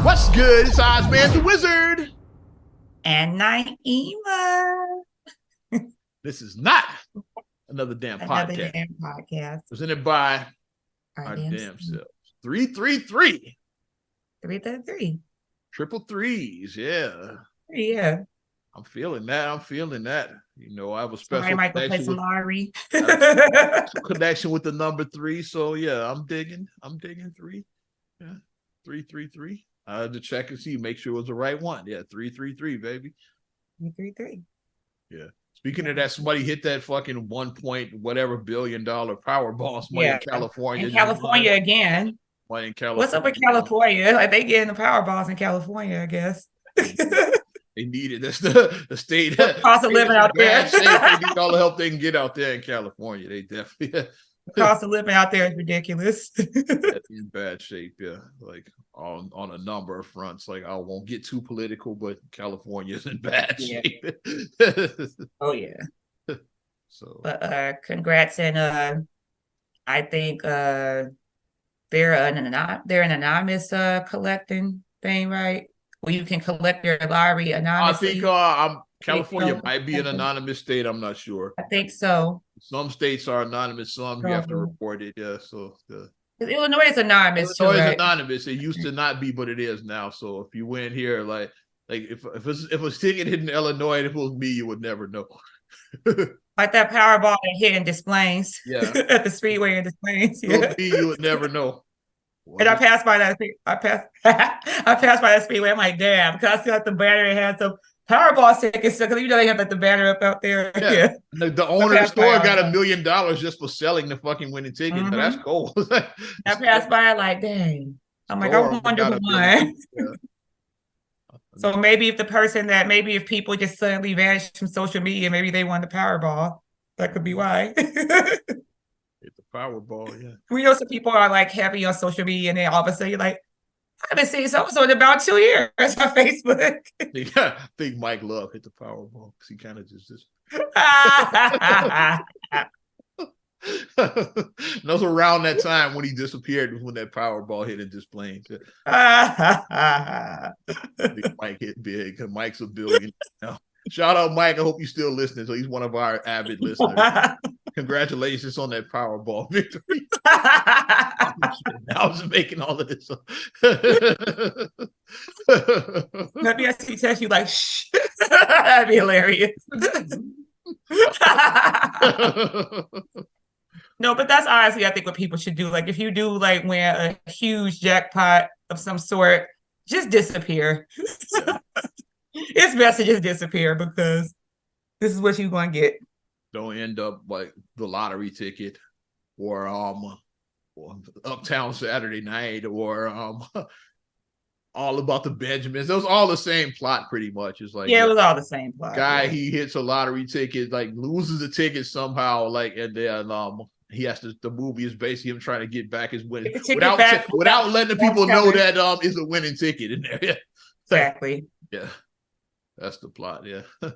What's good? It's Ozman the Wizard. And Naima. This is not another damn Another podcast. damn podcast. Presented by Our our damn damn selves. 333. 333. Triple threes. Yeah. Yeah. I'm feeling that. You know, I have a Somebody special might go play connection some with lottery. connection with the number three. So yeah, I'm digging three. Yeah. 333. I had to check and see, make sure it was the right one. Yeah, 333, baby. 333. Yeah. Speaking of that, somebody hit that fucking 1 point whatever billion Powerball. Somebody in California. In California again. Somebody in California. What's up with California? Like they getting the Powerballs in California, I guess. They need it. That's the state. Cost of living out there. Shape. They need all the help they can get out there in California. They definitely The cost of living out there is ridiculous. in bad shape. Yeah, like on a number of fronts. Like I won't get too political, but California is in bad shape. Oh yeah. So, but congrats, and I think they're an anonymous collecting thing, right? Where you can collect your lottery anonymously. I think California might be an anonymous state. I'm not sure. I think so. Some states are anonymous. Some you have to report it. Yeah. So Illinois is anonymous. Illinois is anonymous. It used to not be, but it is now. So if you win here, like if a ticket hit in Illinois, if it was me, you would never know. Like that Powerball that hit in Des Plaines. Yeah. At the Speedway in Des Plaines. Yeah. You would never know. And I passed by that. I passed by that Speedway. I'm like, damn, because I see like the banner had some Powerball tickets, because you know they have like the banner up out there. Yeah. The owner of the store got $1 million just for selling the fucking winning ticket. Mm-hmm. That's cool. I passed by like, dang. I'm like, I wonder who won. Yeah. So maybe if people just suddenly vanished from social media, maybe they won the Powerball. That could be why. It's a Powerball, yeah. We know some people are like heavy on social media, and then all of a sudden you're like, I haven't seen so-and-so in about 2 years on Facebook. Yeah, I think Mike Love hit the Powerball because he kind of just that was around that time when he disappeared, when that Powerball hit in Des Plaines. Mike hit big because Mike's a billion now. Shout out Mike. I hope you're still listening. So he's one of our avid listeners. Congratulations on that Powerball victory. I was making all of this up. Maybe I see text you like, shh. That'd be hilarious. No, but that's honestly, I think, what people should do. Like, if you do like win a huge jackpot of some sort, just disappear. Yeah. It's best to just disappear, because this is what you're going to get. Don't end up like the lottery ticket, or Uptown Saturday Night, or All About the Benjamins. It was all the same plot, pretty much. It's like, yeah, it was all the same plot. Guy, yeah. He hits a lottery ticket, like loses the ticket somehow, like, and then he has to. The movie is basically him trying to get back his winning without letting the people know that is a winning ticket in there. Yeah. Exactly. Yeah, that's the plot. Yeah, of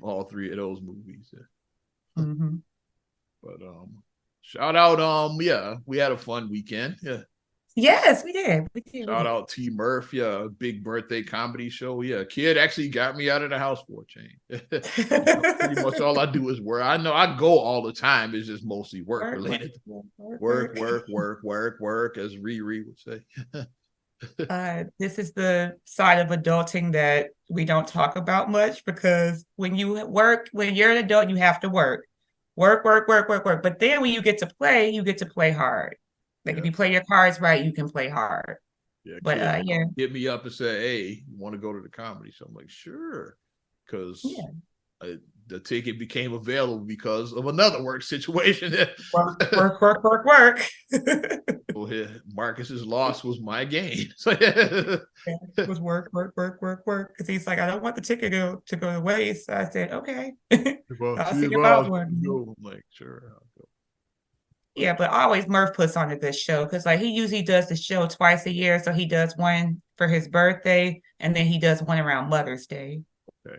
all three of those movies. Yeah. Mm-hmm. But shout out. Yeah, we had a fun weekend. Yeah. Yes, we did. Shout out T Murph. Yeah, big birthday comedy show. Yeah, kid actually got me out of the house for a change. Pretty much all I do is work. I know I go all the time. It's just mostly work related. Work, as Riri would say. This is the side of adulting that we don't talk about much, because when you're an adult, you have to work. But then when you get to play hard. Like, if you play your cards right, you can play hard. Yeah, but hit me up and say, "Hey, you want to go to the comedy show?" I'm like, "Sure," because the ticket became available because of another work situation. Work. Well, Marcus's loss was my gain. So it was work. Because he's like, I don't want the ticket to go to waste. So I said, okay, I'll see about one. I'm like, sure, I'll go. Yeah, but always Murph puts on a good show, because like he usually does the show twice a year. So he does one for his birthday, and then he does one around Mother's Day. Okay.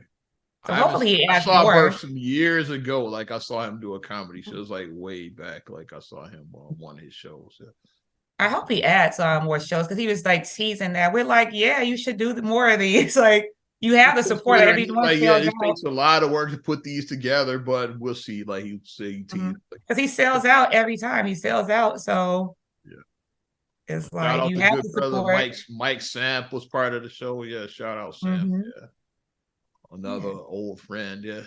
So hopefully I saw Murph some years ago. Like, I saw him do a comedy show. It was like way back. Like, I saw him on one of his shows. I hope he adds more shows because he was like teasing that. We're like, yeah, you should do more of these. Like you have the support. Like, Considering everyone like yeah, sells it out. takes a lot of work to put these together, but we'll see. Like you say, Because he sells out every time. He sells out. So yeah. it's Shout like out you to have good the brother support. Mike Samp was part of the show. Yeah, shout out Samp. Mm-hmm. Yeah, another old friend. Yeah,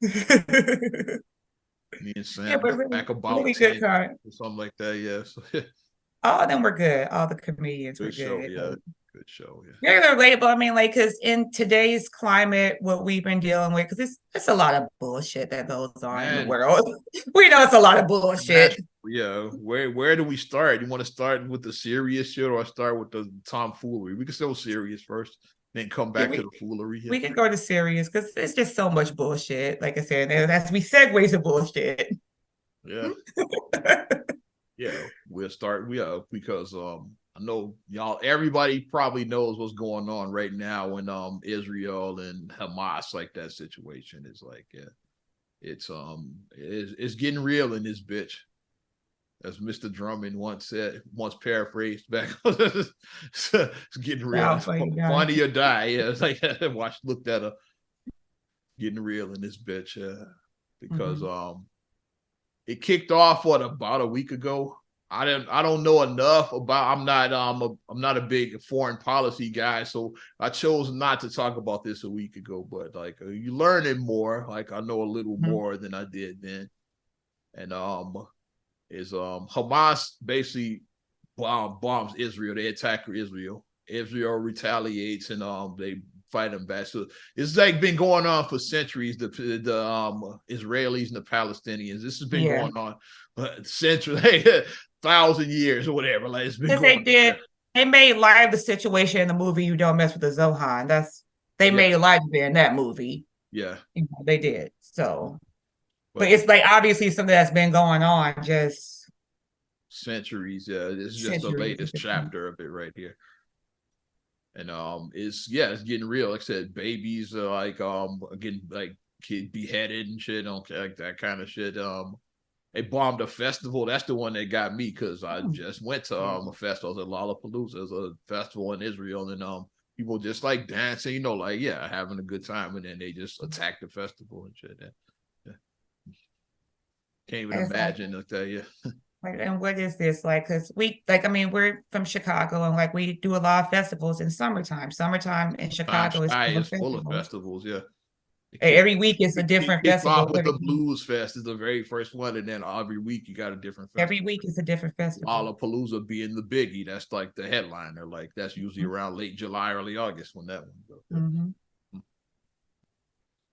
Yeah, me and but Sam really, back about really good 10 time. or something like that. Yeah, so All of them were good. All the comedians were good show. good. Yeah, good show. Yeah. Very relatable. I mean, like, because in today's climate, what we've been dealing with, because it's a lot of bullshit that goes on in the Man, world. We know it's a lot of that's bullshit. yeah. Where do we start? You want to start with the serious shit or start with the tomfoolery? We can still serious first, then come Yeah, back to the foolery. Yeah. we can go to serious because there's just so much bullshit. Like I said, and as we segue to bullshit. Yeah. Yeah, we'll start. Because I know y'all everybody probably knows what's going on right now in Israel and Hamas, like that situation is like it's getting real in this bitch. As Mr. Drummond once paraphrased back. It's getting real. Wow, It's funny guy. funny or die. Yeah, it's like looked at her getting real in this bitch. Because it kicked off about a week ago. I don't know enough about. I'm not a big foreign policy guy, so I chose not to talk about this a week ago. But like you learning more. Like I know a little more than I did then. And is Hamas basically bombs Israel. They attack Israel. Israel retaliates and they fight them back. So it's like been going on for centuries. The Israelis and the Palestinians. This has been going on centuries, 1,000 years or whatever. Like it's been going. They made live the situation in the movie You Don't Mess with the Zohan. They made live there in that movie. Yeah, they did. So, but it's like obviously something that's been going on just centuries. Yeah, this is just the latest chapter of it right here. And it's getting real. Like I said, babies are like getting like kid beheaded and shit, like that kind of shit. They bombed a festival. That's the one that got me because I just went to a festival at Lollapalooza. It's a festival in Israel, and people just like dancing, like having a good time, and then they just attacked the festival and shit. Yeah. Can't even imagine. I'll tell you. And what is this like? Because we're from Chicago, and like we do a lot of festivals in summertime. Summertime in Chicago is full of festivals. Yeah. Every week is a different festival. Off with the Blues Fest is the very first one, and then every week you got a different festival. Every week is a different festival. Lollapalooza being the biggie, that's like the headliner. Like that's usually around late July, early August when that one goes.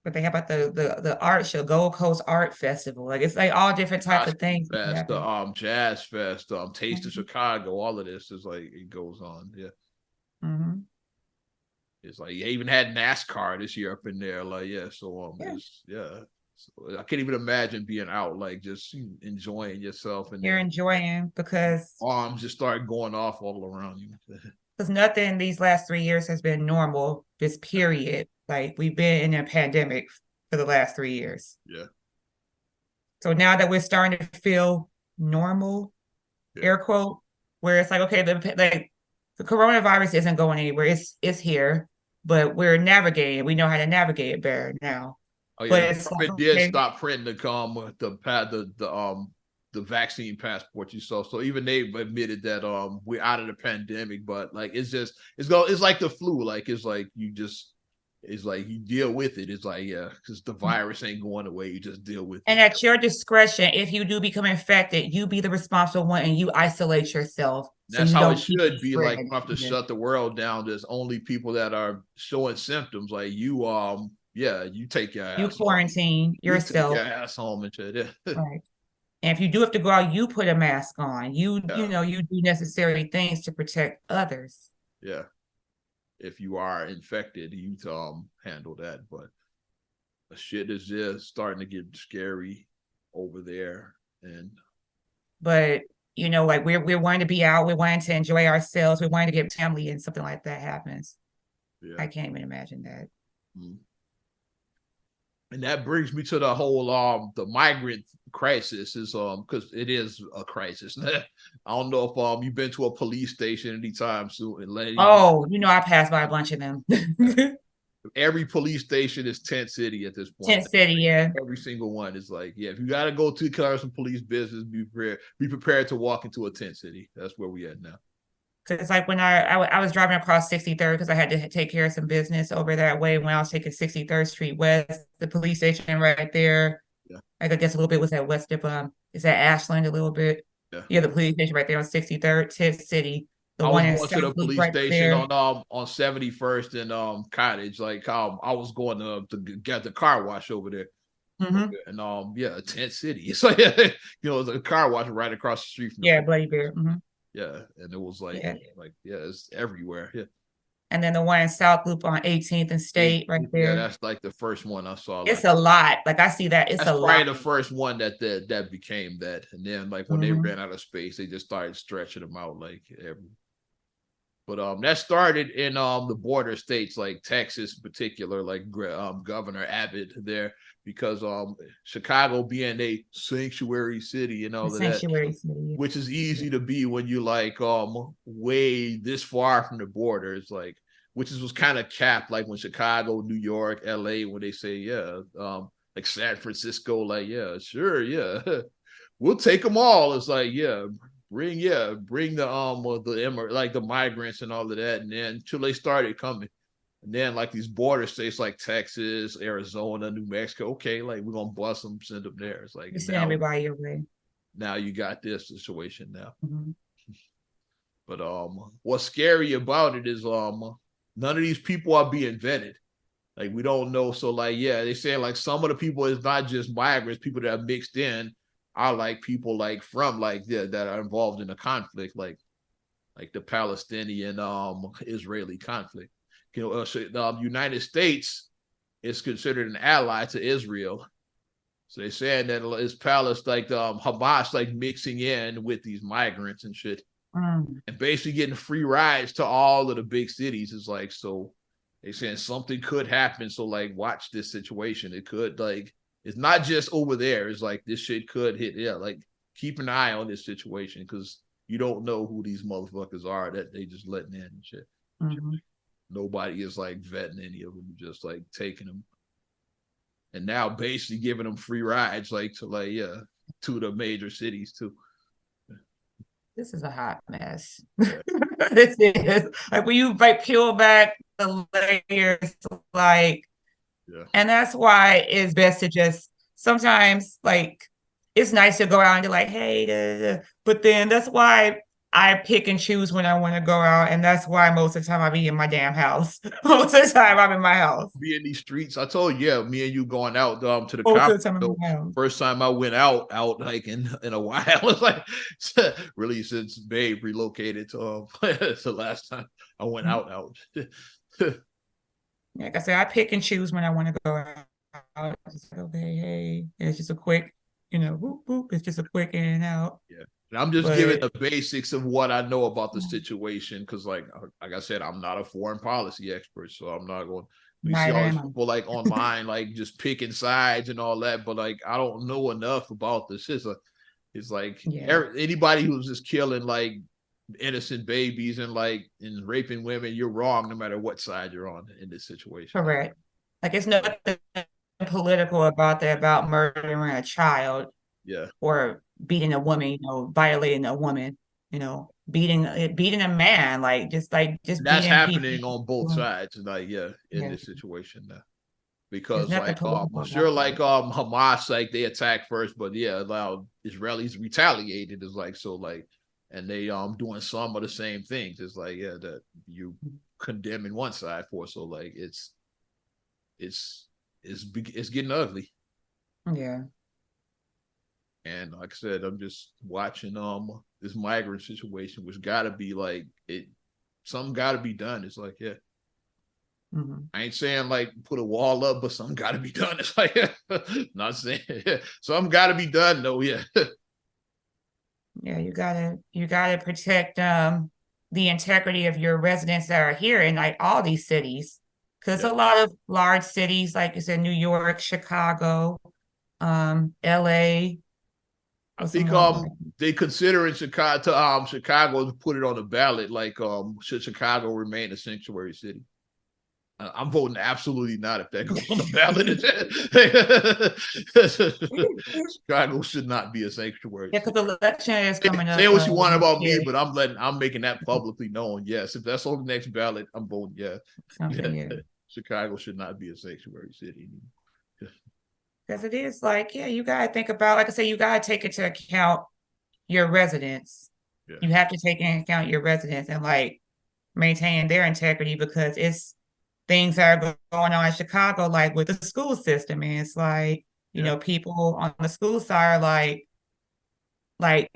But they have about the art show, Gold Coast Art Festival. Like it's like all different types of things. Fest, the Jazz Fest, Taste of Chicago. All of this is like it goes on. Yeah. It's like you even had NASCAR this year up in there. Like so So I can't even imagine being out like just enjoying yourself and you're enjoying because arms just start going off all around you. Because nothing these last 3 years has been normal. This period, like we've been in a pandemic for the last 3 years. Yeah. So now that we're starting to feel normal, air quote, where it's like okay, the coronavirus isn't going anywhere. It's here, but we're navigating. We know how to navigate it better now. Oh yeah, but it did stop printing the vaccine passport you saw. So even they've admitted that we're out of the pandemic, but like it's like the flu. Like it's like you deal with it. It's like because the virus ain't going away. You just deal with it. And at your discretion, if you do become infected, you be the responsible one and you isolate yourself. That's how it should be. Like you have to shut the world down. There's only people that are showing symptoms. Like you you take your ass. You quarantine yourself. You take your ass home and shit. Right. And if you do have to go out, you put a mask on. You do necessary things to protect others. Yeah. If you are infected, you handle that. But the shit is just starting to get scary over there. But like we're wanting to be out, we're wanting to enjoy ourselves, we're wanting to get family, and something like that happens. Yeah. I can't even imagine that. And that brings me to the whole the migrant crisis is because it is a crisis. I don't know if you've been to a police station anytime soon and Oh, I passed by a bunch of them. every police station is tent city at this point. Tent City, yeah. Every single one is like, yeah, if you gotta go to some police business, be prepared to walk into a tent city. That's where we at now. Because like when I was driving across 63rd because I had to take care of some business over that way when I was taking 63rd Street West, the police station right there. Yeah. Like I guess a little bit was at West of is that Ashland a little bit? Yeah. Yeah, the police station right there on 63rd, Tent City. The I one was in going to the South Loop police right station there. on 71st and Cottage. Like I was going to get the car wash over there. Mm-hmm. And yeah, Tent City. It's like it's a car wash right across the street from Yeah, Bloody Bear. Mm-hmm. Yeah, and it was like it's everywhere. Yeah. And then the one in South Loop on 18th and State right there. Yeah, that's like the first one I saw. It's a lot. Like I see that. It's a lot. That's probably the first one that became that. And then like when they ran out of space, they just started stretching them out like every. But that started in the border states like Texas in particular, like Governor Abbott there, because Chicago being a sanctuary city and all of that, city, which is easy to be when you like way this far from the border. It's like which was kind of capped like when Chicago, New York, LA, when they say like San Francisco, like sure, we'll take them all. It's like bring the like the migrants and all of that, and then until they started coming. And then like these border states like Texas, Arizona, New Mexico, okay, like we're gonna bust them, send them there. It's like send everybody away. Now you got this situation now. Mm-hmm. But what's scary about it is none of these people are being vetted. Like we don't know. So like they say like some of the people is not just migrants, people that are mixed in are like people like from like that are involved in the conflict, like the Palestinian Israeli conflict. So the United States is considered an ally to Israel. So they're saying that it's Palestine, like Hamas, like mixing in with these migrants and shit, and basically getting free rides to all of the big cities. Is like, so they're saying something could happen. So like, watch this situation. It could like, it's not just over there. It's like this shit could hit. Yeah, like keep an eye on this situation because you don't know who these motherfuckers are that they just letting in and shit. Mm-hmm. Nobody is like vetting any of them, just like taking them. And now basically giving them free rides like to the major cities too. This is a hot mess. This is like when you like peel back the layers, like, and that's why it's best to just sometimes like it's nice to go out and be like, hey, but then that's why I pick and choose when I want to go out, and that's why most of the time I be in my damn house. Most of the time I'm in my house. Be in these streets. I told you, me and you going out to the conference. First time I went out like in a while. It's like really since Babe relocated to it's the last time I went out. Like I said, I pick and choose when I want to go out. Just like, okay, hey, it's just a quick, whoop, whoop. It's just a quick in and out. Yeah. And I'm just giving the basics of what I know about the situation because, like I said, I'm not a foreign policy expert, so I'm not going. You see all these people like online, like just picking sides and all that, but like I don't know enough about this. It's like anybody who's just killing like innocent babies and raping women, you're wrong no matter what side you're on in this situation. Correct. Like it's nothing political about that, about murdering a child. Yeah. Or beating a woman, violating a woman, beating a man, just that's happening on both sides, in this situation now. Because sure, Hamas, like they attacked first, but Israelis retaliated. Is like so, like, and they doing some of the same things. It's like that you condemning one side for. So like it's getting ugly. Yeah. And like I said, I'm just watching this migrant situation, which gotta be like something gotta be done. It's like, I ain't saying like put a wall up, but something gotta be done. It's like not saying something gotta be done though, Yeah, you gotta protect the integrity of your residents that are here in like all these cities. Because Yeah. a lot of large cities, like you said, New York, Chicago, LA, I what's some think more? they consider in Chicago to put it on the ballot, like should Chicago remain a sanctuary city? I'm voting absolutely not if that goes on the ballot. Chicago should not be a sanctuary Yeah, city. because the election is coming Say up what you want next about me, year. but I'm making that publicly known. Yes, if that's on the next ballot, I'm voting yes. Something, Yeah. yeah. Chicago should not be a sanctuary city. Because it is like, yeah, you gotta think about, like I say, you gotta take into account your residents. Yeah. You have to take into account your residents and like maintain their integrity because it's things that are going on in Chicago, like with the school system. And it's like, you know, people on the school side are like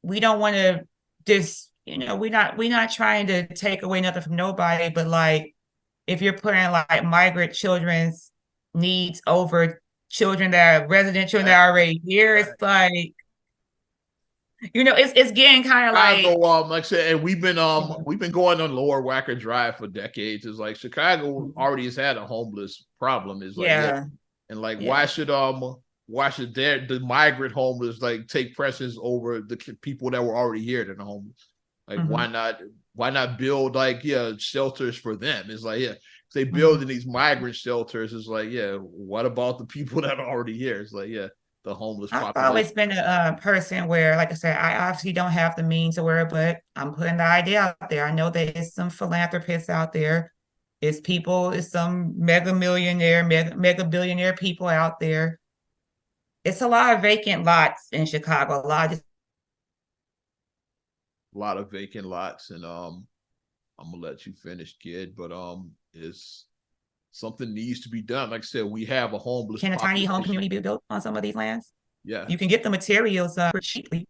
we don't want to just, you know, we're not trying to take away nothing from nobody, but like if you're putting like migrant children's needs over children that are resident children that are already here, it's like, you know, it's getting kind of like like I said, and we've been going on Lower Wacker Drive for decades. It's like Chicago already has had a homeless problem. It's like and like why should the migrant homeless like take precedence over the people that were already here that are homeless? Like why not build like shelters for them? It's like they building these migrant shelters. It's like what about the people that are already here? It's like the homeless I've population. always been a person where, like I said, I obviously don't have the means to wear it, but I'm putting the idea out there. I know there's some philanthropists out there. It's some mega millionaire, mega billionaire people out there. It's a lot of vacant lots in Chicago. A lot of vacant lots, and I'm gonna let you finish, kid. But is something needs to be done. Like I said, we have a homeless. Can a tiny home community be built on some of these lands? Yeah, you can get the materials cheaply.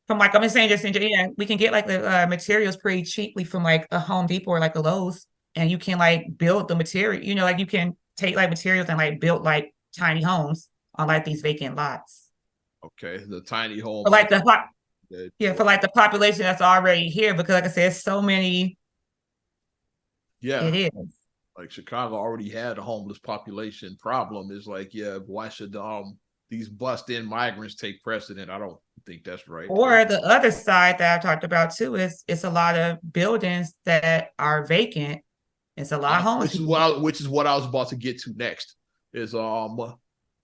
From like I'm just saying, we can get like the materials pretty cheaply from like a Home Depot or like a Lowe's, and you can like build the material. You know, like you can take like materials and like build like tiny homes on like these vacant lots. Okay, the tiny home. For like for like the population that's already here, because like I said, so many. Yeah, it is. Like Chicago already had a homeless population problem. Is like, why should these bust-in migrants take precedent? I don't think that's right. Or the other side that I talked about too is it's a lot of buildings that are vacant. It's a lot of homeless. Which is what I was about to get to next. Is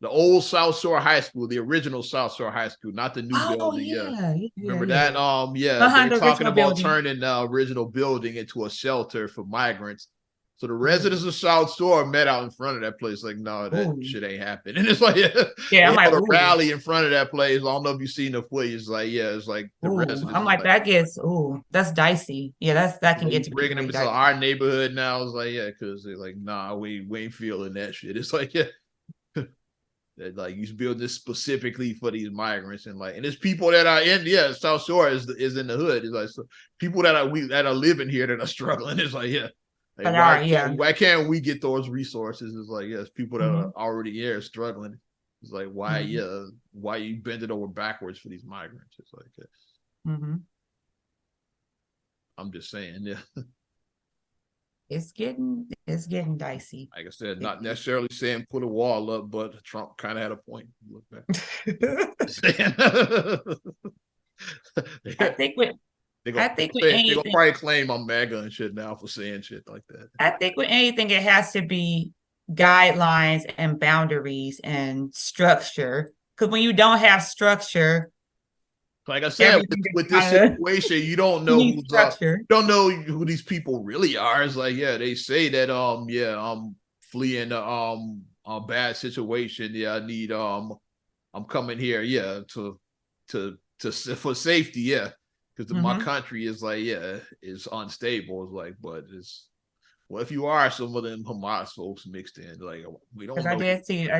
the old South Shore High School, the original South Shore High School, not the new building. Remember that? They're talking about turning the original building into a shelter for migrants. So the residents of South Shore met out in front of that place, like, no, that shit ain't happening. And it's like, I'm like, a rally in front of that place. I don't know if you've seen the footage. It's like, it's like the residents. I'm like, that gets, that's dicey. Yeah, that can get to bringing them into our neighborhood now. It's like, because they're like, nah, we ain't feeling that shit. It's like, that like you build this specifically for these migrants, and like, and it's people that are in South Shore is in the hood. It's like people that are living here that are struggling. It's like like, why can't we get those resources? It's like people that are already here struggling. It's like why you bend it over backwards for these migrants? It's like I'm just saying, It's getting dicey. Like I said, not necessarily saying put a wall up, but Trump kind of had a point. Look back. I think they're gonna probably claim I'm MAGA and shit now for saying shit like that. I think with anything, it has to be guidelines and boundaries and structure. Because when you don't have structure, like I said, with this situation, you don't know who these people really are. It's like, they say that fleeing a bad situation. I need I'm coming here, to for safety, because my country is like, is unstable. It's like, but what if you are some of them Hamas folks mixed in? Like, we don't know. I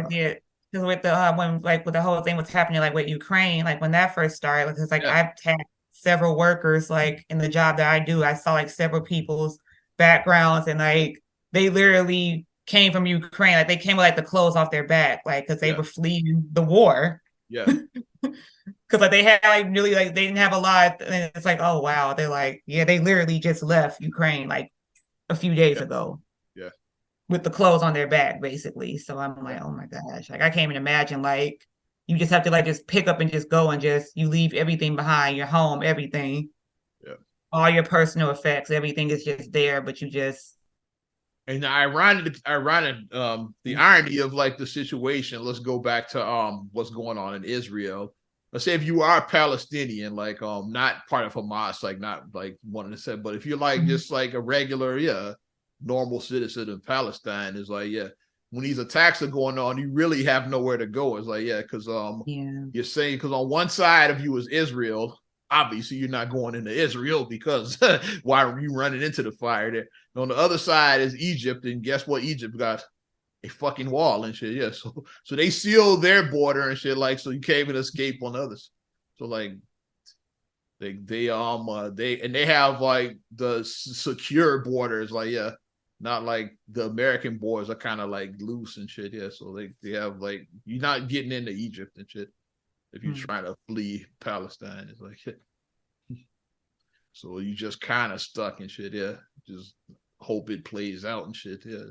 did. Because with the with the whole thing was happening like with Ukraine, like when that first started, because like I've had several workers like in the job that I do, I saw like several people's backgrounds, and like they literally came from Ukraine, like they came with like the clothes off their back, like because they were fleeing the war. Because like they had like really like they didn't have a lot, and it's like, oh wow, they're like, they literally just left Ukraine like a few days ago. Yeah. with the clothes on their back, basically. So I'm like, oh my gosh, like I can't even imagine like you just have to like just pick up and just go and just you leave everything behind, your home, everything, Yeah. all your personal effects, everything is just there, but you just And the the irony of like the situation. Let's go back to what's going on in Israel. Let's say if you are Palestinian, like not part of Hamas, like not like one of the said, but if you're like just like a regular, normal citizen of Palestine, is like, when these attacks are going on, you really have nowhere to go. It's like, because you're saying, because on one side of you is Israel, obviously you're not going into Israel because why are you running into the fire there? And on the other side is Egypt, and guess what? Egypt got a fucking wall and shit. Yeah, so they sealed their border and shit, like, so you can't even escape on others. So like they have like the secure borders, like, not like the American borders are kind of like loose and shit. Yeah, so they have like, you're not getting into Egypt and shit if you're trying to flee Palestine. It's like, so you just kind of stuck and shit. Yeah, just hope it plays out and shit. Yeah.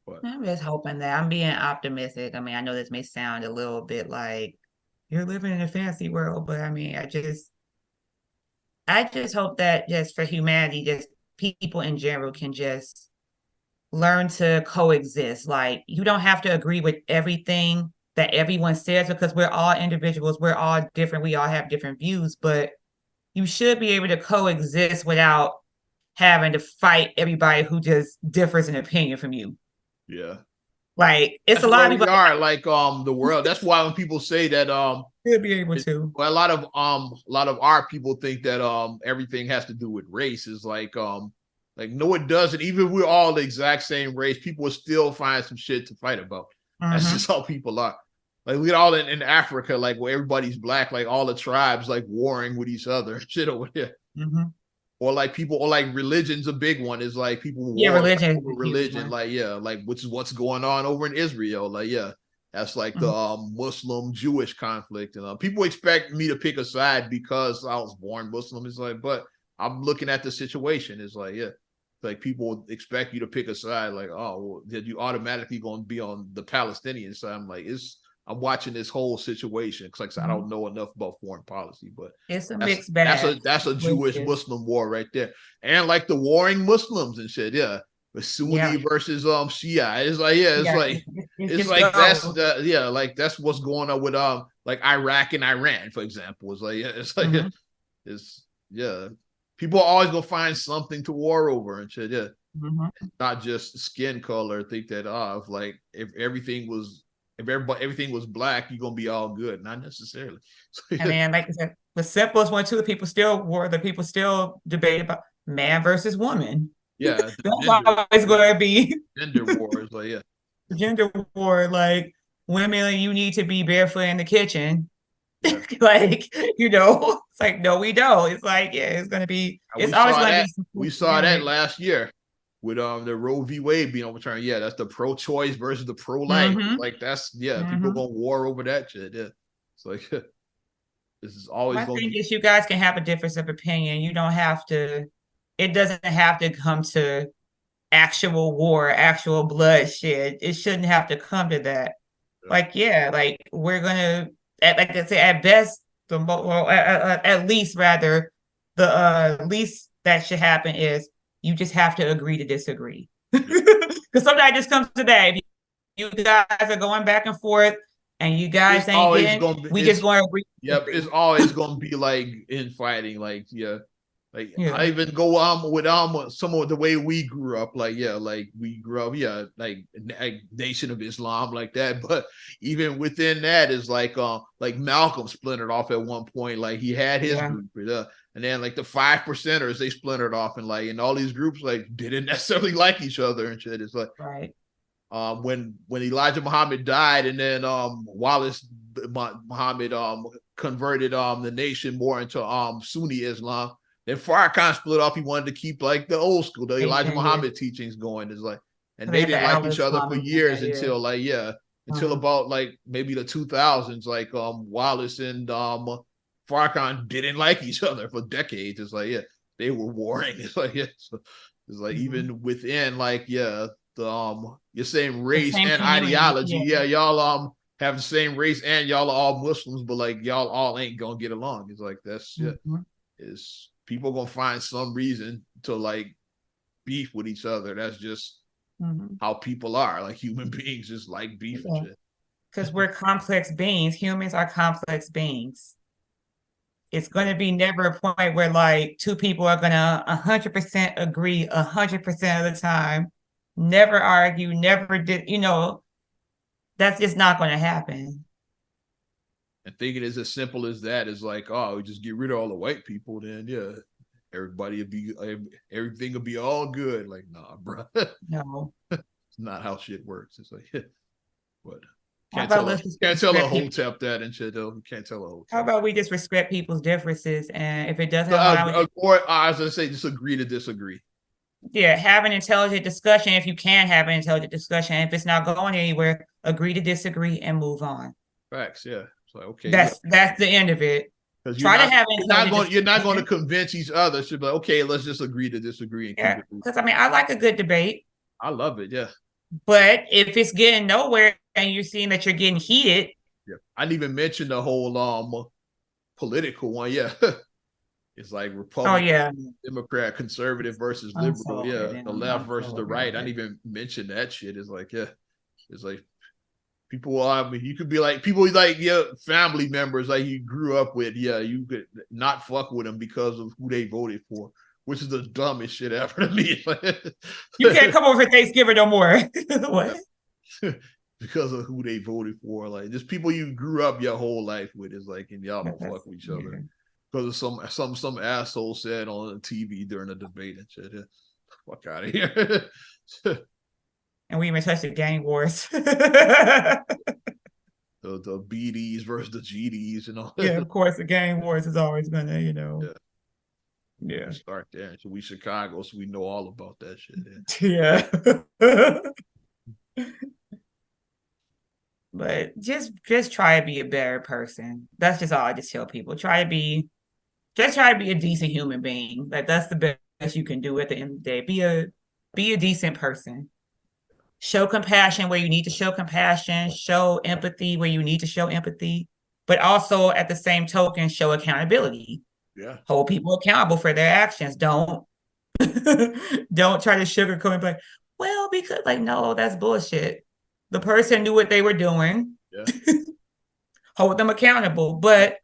But I'm just hoping that I'm being optimistic. I mean, I know this may sound a little bit like you're living in a fantasy world, but I mean, I just hope that just for humanity, just people in general can just learn to coexist. Like you don't have to agree with everything that everyone says because we're all individuals, we're all different, we all have different views, but you should be able to coexist without having to fight everybody who just differs in opinion from you. Yeah. Like it's a lot of people are like the world. That's why when people say that should be able to. Well, a lot of our people think that everything has to do with race. Is like no, it doesn't. Even if we're all the exact same race, people will still find some shit to fight about. That's just how people are. Like we all in Africa, like where everybody's black, like all the tribes like warring with each other, shit over there. Or like people, or like religion's a big one. Is like people religion, like like which is what's going on over in Israel. Like that's like the Muslim Jewish conflict, and people expect me to pick a side because I was born Muslim. It's like, but I'm looking at the situation. It's like like people expect you to pick a side. Like, oh, well, that you automatically going to be on the Palestinian side. I'm like, I'm watching this whole situation because, like, I don't know enough about foreign policy, but it's a mixed bag. That's a Jewish Muslim war right there, and like the warring Muslims and shit. Yeah, the Sunni versus Shia. It's like it's like that's the like that's what's going on with like Iraq and Iran, for example. It's like it's like it's people are always gonna find something to war over and shit. Yeah, not just skin color. Think that if everything was. If everything was black, you're gonna be all good. Not necessarily. And then, like I said, the simplest one too. The people still debate about man versus woman. Yeah, that's always going to be gender wars. Like gender war. Like women, you need to be barefoot in the kitchen. Yeah. Like it's like no, we don't. It's like it's going to be. It's always going to be. We saw that last year. With the Roe v. Wade being overturned, that's the pro-choice versus the pro-life. Like that's people gonna war over that shit. Yeah, it's like this is always. My thing is, you guys can have a difference of opinion. You don't have to. It doesn't have to come to actual war, actual bloodshed. It shouldn't have to come to that. Yeah. Like we're gonna, like I say, at best, at least rather, the least that should happen is. You just have to agree to disagree. Because sometimes it just comes to that. If you guys are going back and forth and you guys ain't getting, we just going to agree. Yep, it's always going to be like infighting. Like, I even go with some of the way we grew up. Like, like we grew up, like Nation of Islam, like that. But even within that is like Malcolm splintered off at one point. Like he had his group. And then like the 5%ers, they splintered off and all these groups like didn't necessarily like each other and shit. It's like when Elijah Muhammad died and then Wallace Muhammad converted the nation more into Sunni Islam. Then Farrakhan split off. He wanted to keep like the old school, the Elijah Muhammad teachings going. Is like, and they didn't like each other for years until until about like maybe the 2000s. Like Wallace and Farrakhan didn't like each other for decades. It's like they were warring. It's like It's like even within like the you're saying race same and community, ideology. yeah. Yeah, y'all have the same race and y'all are all Muslims, but like y'all all ain't gonna get along. It's like that's is people gonna find some reason to like beef with each other. That's just how people are. Like human beings just like beef and shit. Because we're complex beings. Humans are complex beings. It's going to be never a point where like two people are going to 100% agree 100% of the time, never argue, never did, that's just not going to happen. And thinking it's as simple as that is like, oh, we just get rid of all the white people, then yeah, everything will be all good. Like, nah, bro. No. It's not how shit works. It's like, what? Can't tell a Hotep that and shit though. You can't tell a Hotep. How about we just respect people's differences, and if it doesn't allow, or I was gonna say, just agree to disagree. Yeah, have an intelligent discussion if you can have an intelligent discussion. If it's not going anywhere, agree to disagree and move on. Facts, yeah. It's like, okay, that's the end of it. Try to have you're not going to convince each other. Should be like, okay, let's just agree to disagree and keep it. Because I mean, I like a good debate. I love it, yeah. But if it's getting nowhere and you're seeing that you're getting heated, I didn't even mention the whole political one. Yeah, it's like Republican, Democrat, conservative versus liberal. The left versus the right. I didn't even mention that shit. It's like it's like people. I mean, you could be like people like family members like you grew up with. Yeah, you could not fuck with them because of who they voted for. Which is the dumbest shit ever to me. You can't come over for Thanksgiving no more. What? Because of who they voted for. Like, just people you grew up your whole life with is like, and y'all don't fuck with each other. Because of some asshole said on the TV during a debate and shit. Fuck out of here. And we even touched the gang wars. The BDs versus the GDs and all. Yeah, of course, the gang wars is always gonna, Yeah. Start there. So we Chicago, so we know all about that shit. Yeah. But just try to be a better person. That's just all I just tell people. Try to be a decent human being. Like that's the best you can do at the end of the day. Be a decent person. Show compassion where you need to show compassion. Show empathy where you need to show empathy. But also at the same token, show accountability. Yeah. Hold people accountable for their actions. Don't try to sugarcoat and be like, well, because like, no, that's bullshit. The person knew what they were doing. Yeah. Hold them accountable. But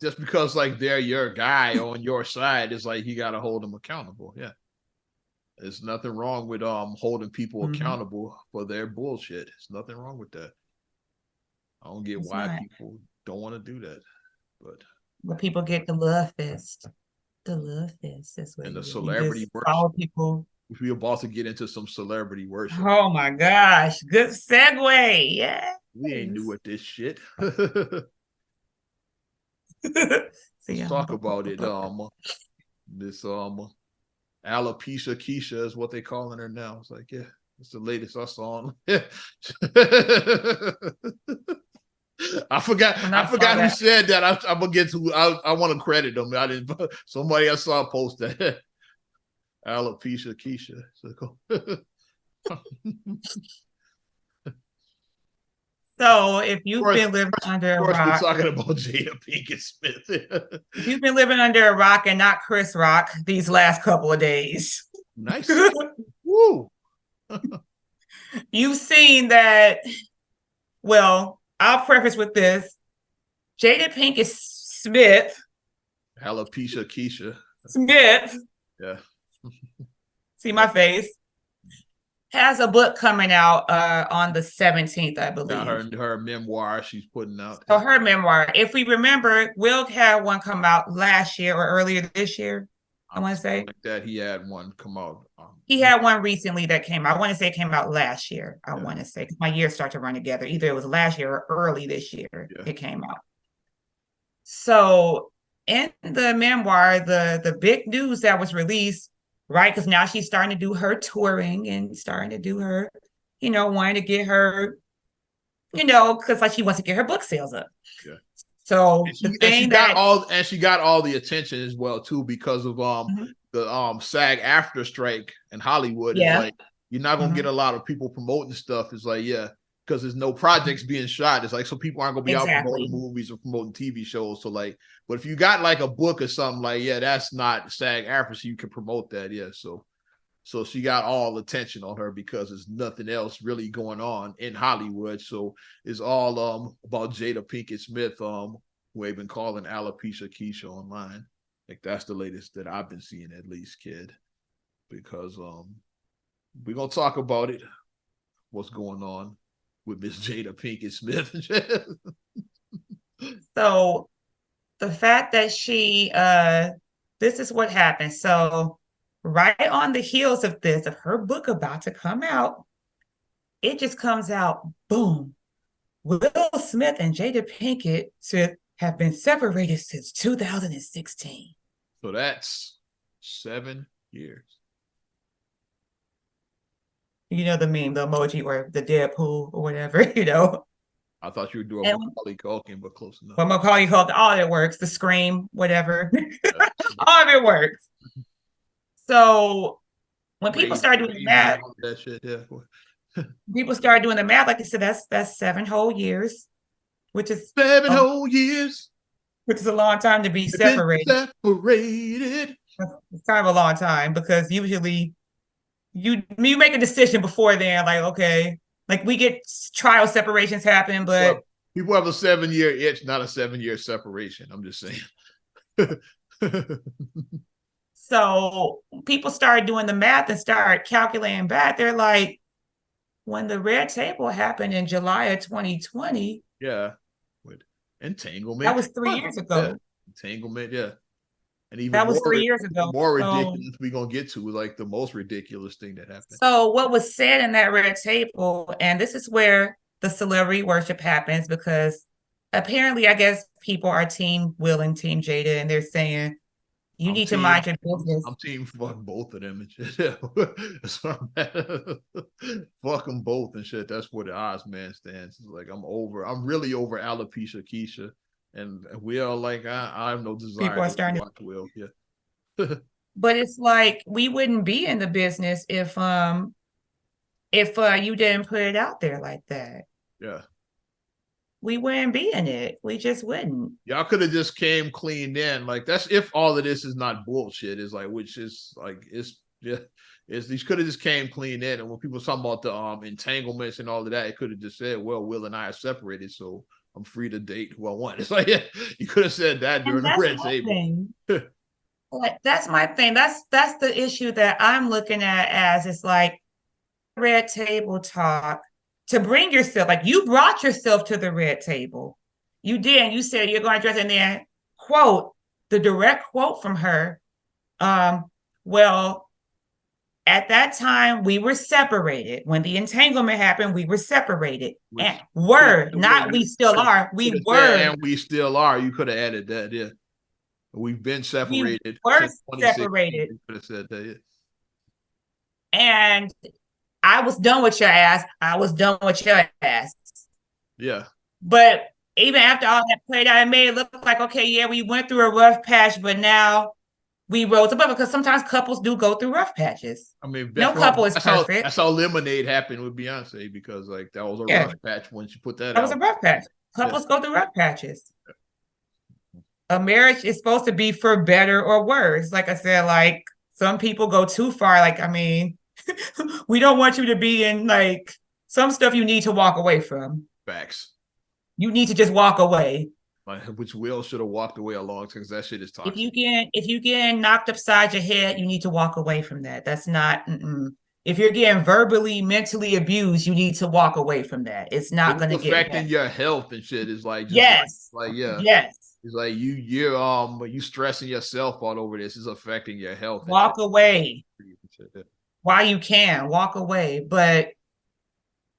just because like they're your guy on your side, it's like you gotta hold them accountable. Yeah. There's nothing wrong with holding people accountable for their bullshit. There's nothing wrong with that. I don't get why people don't want to do that. But people get the love fest. The love fest. That's what. And the celebrity worship. People. We're about to get into some celebrity worship. Oh my gosh. Good segue. Yeah. We ain't new at this shit. Let's talk about it. This alopecia Keisha is what they calling her now. It's like, yeah, it's the latest I saw on. I forgot who said that. I'm gonna get to. I want to credit them. I didn't. Somebody I saw post that. Alopecia Keisha. So if you've been living under a rock, we're talking about Jada Pinkett Smith. If you've been living under a rock and not Chris Rock these last couple of days, nice. Woo. You've seen that. Well, I'll preface with this: Jada Pinkett Smith, Alopecia Keisha Smith. Yeah. See my face. Has a book coming out on the 17th, I believe. Her memoir she's putting out. So her memoir. If we remember, Will had one come out last year or earlier this year. I want to say like that he had one come out. He had one recently that came out. I want to say it came out last year. I want to say because my years start to run together. Either it was last year or early this year. Yeah. It came out. So in the memoir, the big news that was released. Right, because now she's starting to do her touring and starting to do her, wanting to get her, because like she wants to get her book sales up. Yeah. So she got all the attention as well too because of the SAG after strike in Hollywood is like you're not gonna get a lot of people promoting stuff. It's like, yeah, because there's no projects being shot. It's like, so people aren't gonna be out promoting movies or promoting TV shows. So like, but if you got like a book or something, like, yeah, that's not SAG after, so you can promote that. Yeah. So she got all attention on her because there's nothing else really going on in Hollywood. So it's all about Jada Pinkett Smith, who they've been calling Alopecia Keisha online. Like that's the latest that I've been seeing, at least, kid. Because we're gonna talk about it. What's going on with Miss Jada Pinkett Smith? So the fact that she this is what happened. So right on the heels of this, of her book about to come out, it just comes out, boom. Will Smith and Jada Pinkett Smith have been separated since 2016. So that's 7 years. You know the meme, the emoji, or the Deadpool, or whatever, you know. I thought you were doing Macaulay Culkin, but close enough. Well, Macaulay Culkin, all of it works. The Scream, whatever. All of it works. So when people start doing the math, that shit, yeah. People start doing the math, like I said, that's 7 whole years, which is 7 whole years, which is a long time to be separated. It's kind of a long time, because usually you make a decision before then, like, okay, like we get trial separations happen, but people have a 7-year itch, not a 7-year separation. I'm just saying. So people started doing the math and started calculating back. They're like, when the Red Table happened in July of 2020. Yeah. With entanglement. That was 3 years ago. Yeah. Entanglement, yeah. And even that was 3 years ago. More ridiculous we're gonna get to, like the most ridiculous thing that happened. So what was said in that Red Table, and this is where the celebrity worship happens, because apparently, I guess people are Team Will and Team Jada, and they're saying you need to mind your business. I'm team fuck both of them and shit. That's what I'm at. Fuck them both and shit. That's where the odds man stands. It's like I'm really over Alopecia Keisha. And Will, like, I have no desire people are starting to watch Will. Yeah. But it's like we wouldn't be in the business if you didn't put it out there like that. Yeah. We wouldn't be in it. We just wouldn't. Y'all could have just came clean in. Like, that's if all of this is not bullshit. Is like, which is like, it's yeah. These could have just came clean in. And when people talking about the entanglements and all of that, it could have just said, well, Will and I are separated, so I'm free to date who I want. It's like, yeah, you could have said that during the Red Table. Like, that's my thing. That's the issue that I'm looking at, as it's like Red Table talk. To bring yourself, like you brought yourself to the Red Table. You did, and you said you're going to dress, and then quote, the direct quote from her. Well, at that time we were separated. When the entanglement happened, we were separated. And we still are. We were. And we still are. You could have added that, yeah. We've been separated. We were separated. You could have said that, yeah. And I was done with your ass. I was done with your ass. Yeah. But even after all that played out, it made it look like, okay, yeah, we went through a rough patch, but now we rose above it, because sometimes couples do go through rough patches. I mean, no couple is perfect. That's how Lemonade happened with Beyonce, because like that was a rough patch when she put that out. That was a rough patch. Couples go through rough patches. A marriage is supposed to be for better or worse. Like I said, like some people go too far. Like, I mean, we don't want you to be in like some stuff you need to walk away from. Facts. You need to just walk away. Which Will should have walked away a long time, because that shit is toxic. If you get knocked upside your head, you need to walk away from that. That's not. If you're getting verbally, mentally abused, you need to walk away from that. It's not going to get affecting your health and shit. Is like yes, yes. It's like you stressing yourself all over this. Is affecting your health. Walk away while you can. Walk away, but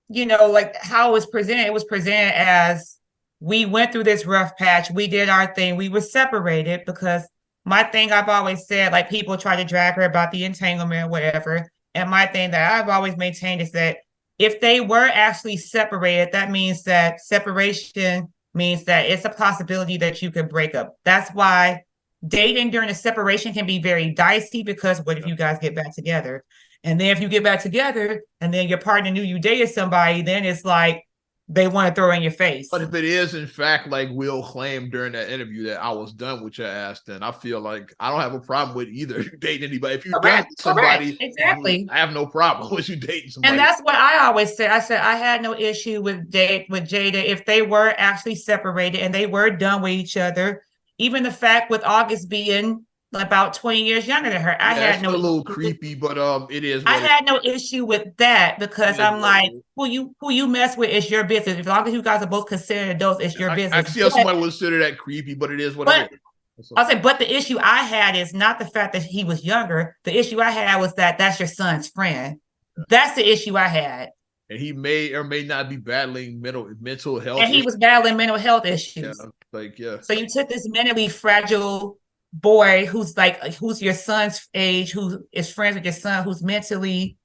like how it was presented as, we went through this rough patch. We did our thing. We were separated, because my thing I've always said, like people try to drag her about the entanglement or whatever. And my thing that I've always maintained is that if they were actually separated, that means that separation means that it's a possibility that you could break up. That's why dating during a separation can be very dicey because what if you guys get back together? And then if you get back together and then your partner knew you dated somebody, then it's like they want to throw in your face. But if it is, in fact, like Will claimed during that interview that I was done with your ass, then I feel like I don't have a problem with either dating anybody. If you're dating somebody, exactly, I have no problem with you dating somebody. And that's what I always say. I said I had no issue with Jada if they were actually separated and they were done with each other. Even the fact with August being about 20 years younger than her, I had no. A little creepy, but it is. I had no issue with that because I'm like, who you mess with is your business. As long as you guys are both considered adults, it's your business. I see how somebody would consider that creepy, but it is what it is. I'll say, but the issue I had is not the fact that he was younger. The issue I had was that that's your son's friend. That's the issue I had. And he may or may not be battling mental health. And he was battling mental health issues. So you took this mentally fragile boy who's your son's age, who is friends with your son, who's mentally,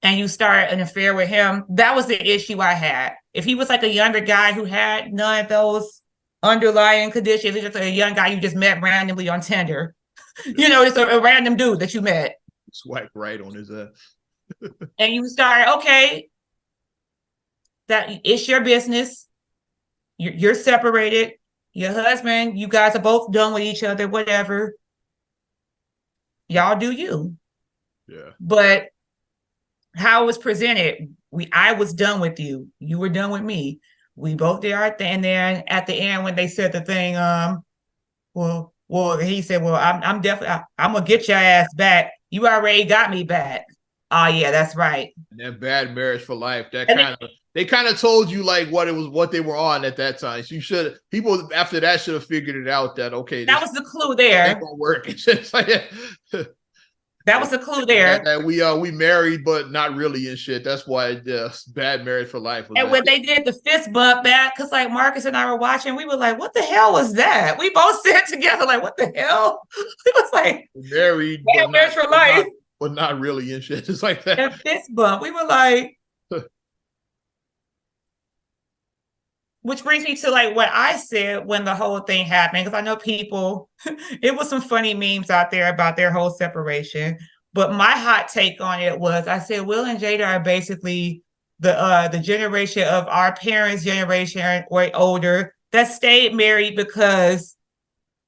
and you start an affair with him. That was the issue I had. If he was like a younger guy who had none of those underlying conditions, it's just a young guy you just met randomly on Tinder, just a random dude that you met. Swipe right on his ass. And you start, okay, that it's your business. You're separated. Your husband, you guys are both done with each other, whatever. Y'all do you. Yeah. But how it was presented, I was done with you. You were done with me. We both did our thing. And then at the end, when they said the thing, he said, well, I'm definitely, I'm gonna get your ass back. You already got me back. Oh yeah, that's right. And that Bad Marriage for Life, they kind of told you like what they were on at that time. So people after that should have figured it out that okay, that was the clue there. That won't work. That was the clue there. That we married, but not really and shit. That's why Bad Marriage for Life. And when they did the fist bump back, because like Marcus and I were watching, we were like, "What the hell was that?" We both sat together, like, "What the hell?" It was like married, Bad Marriage for Life. But not really and shit. It's like that. And fist bump. We were like, which brings me to like what I said when the whole thing happened, because I know people, it was some funny memes out there about their whole separation. But my hot take on it was, I said, Will and Jada are basically the generation of our parents' generation or older that stayed married because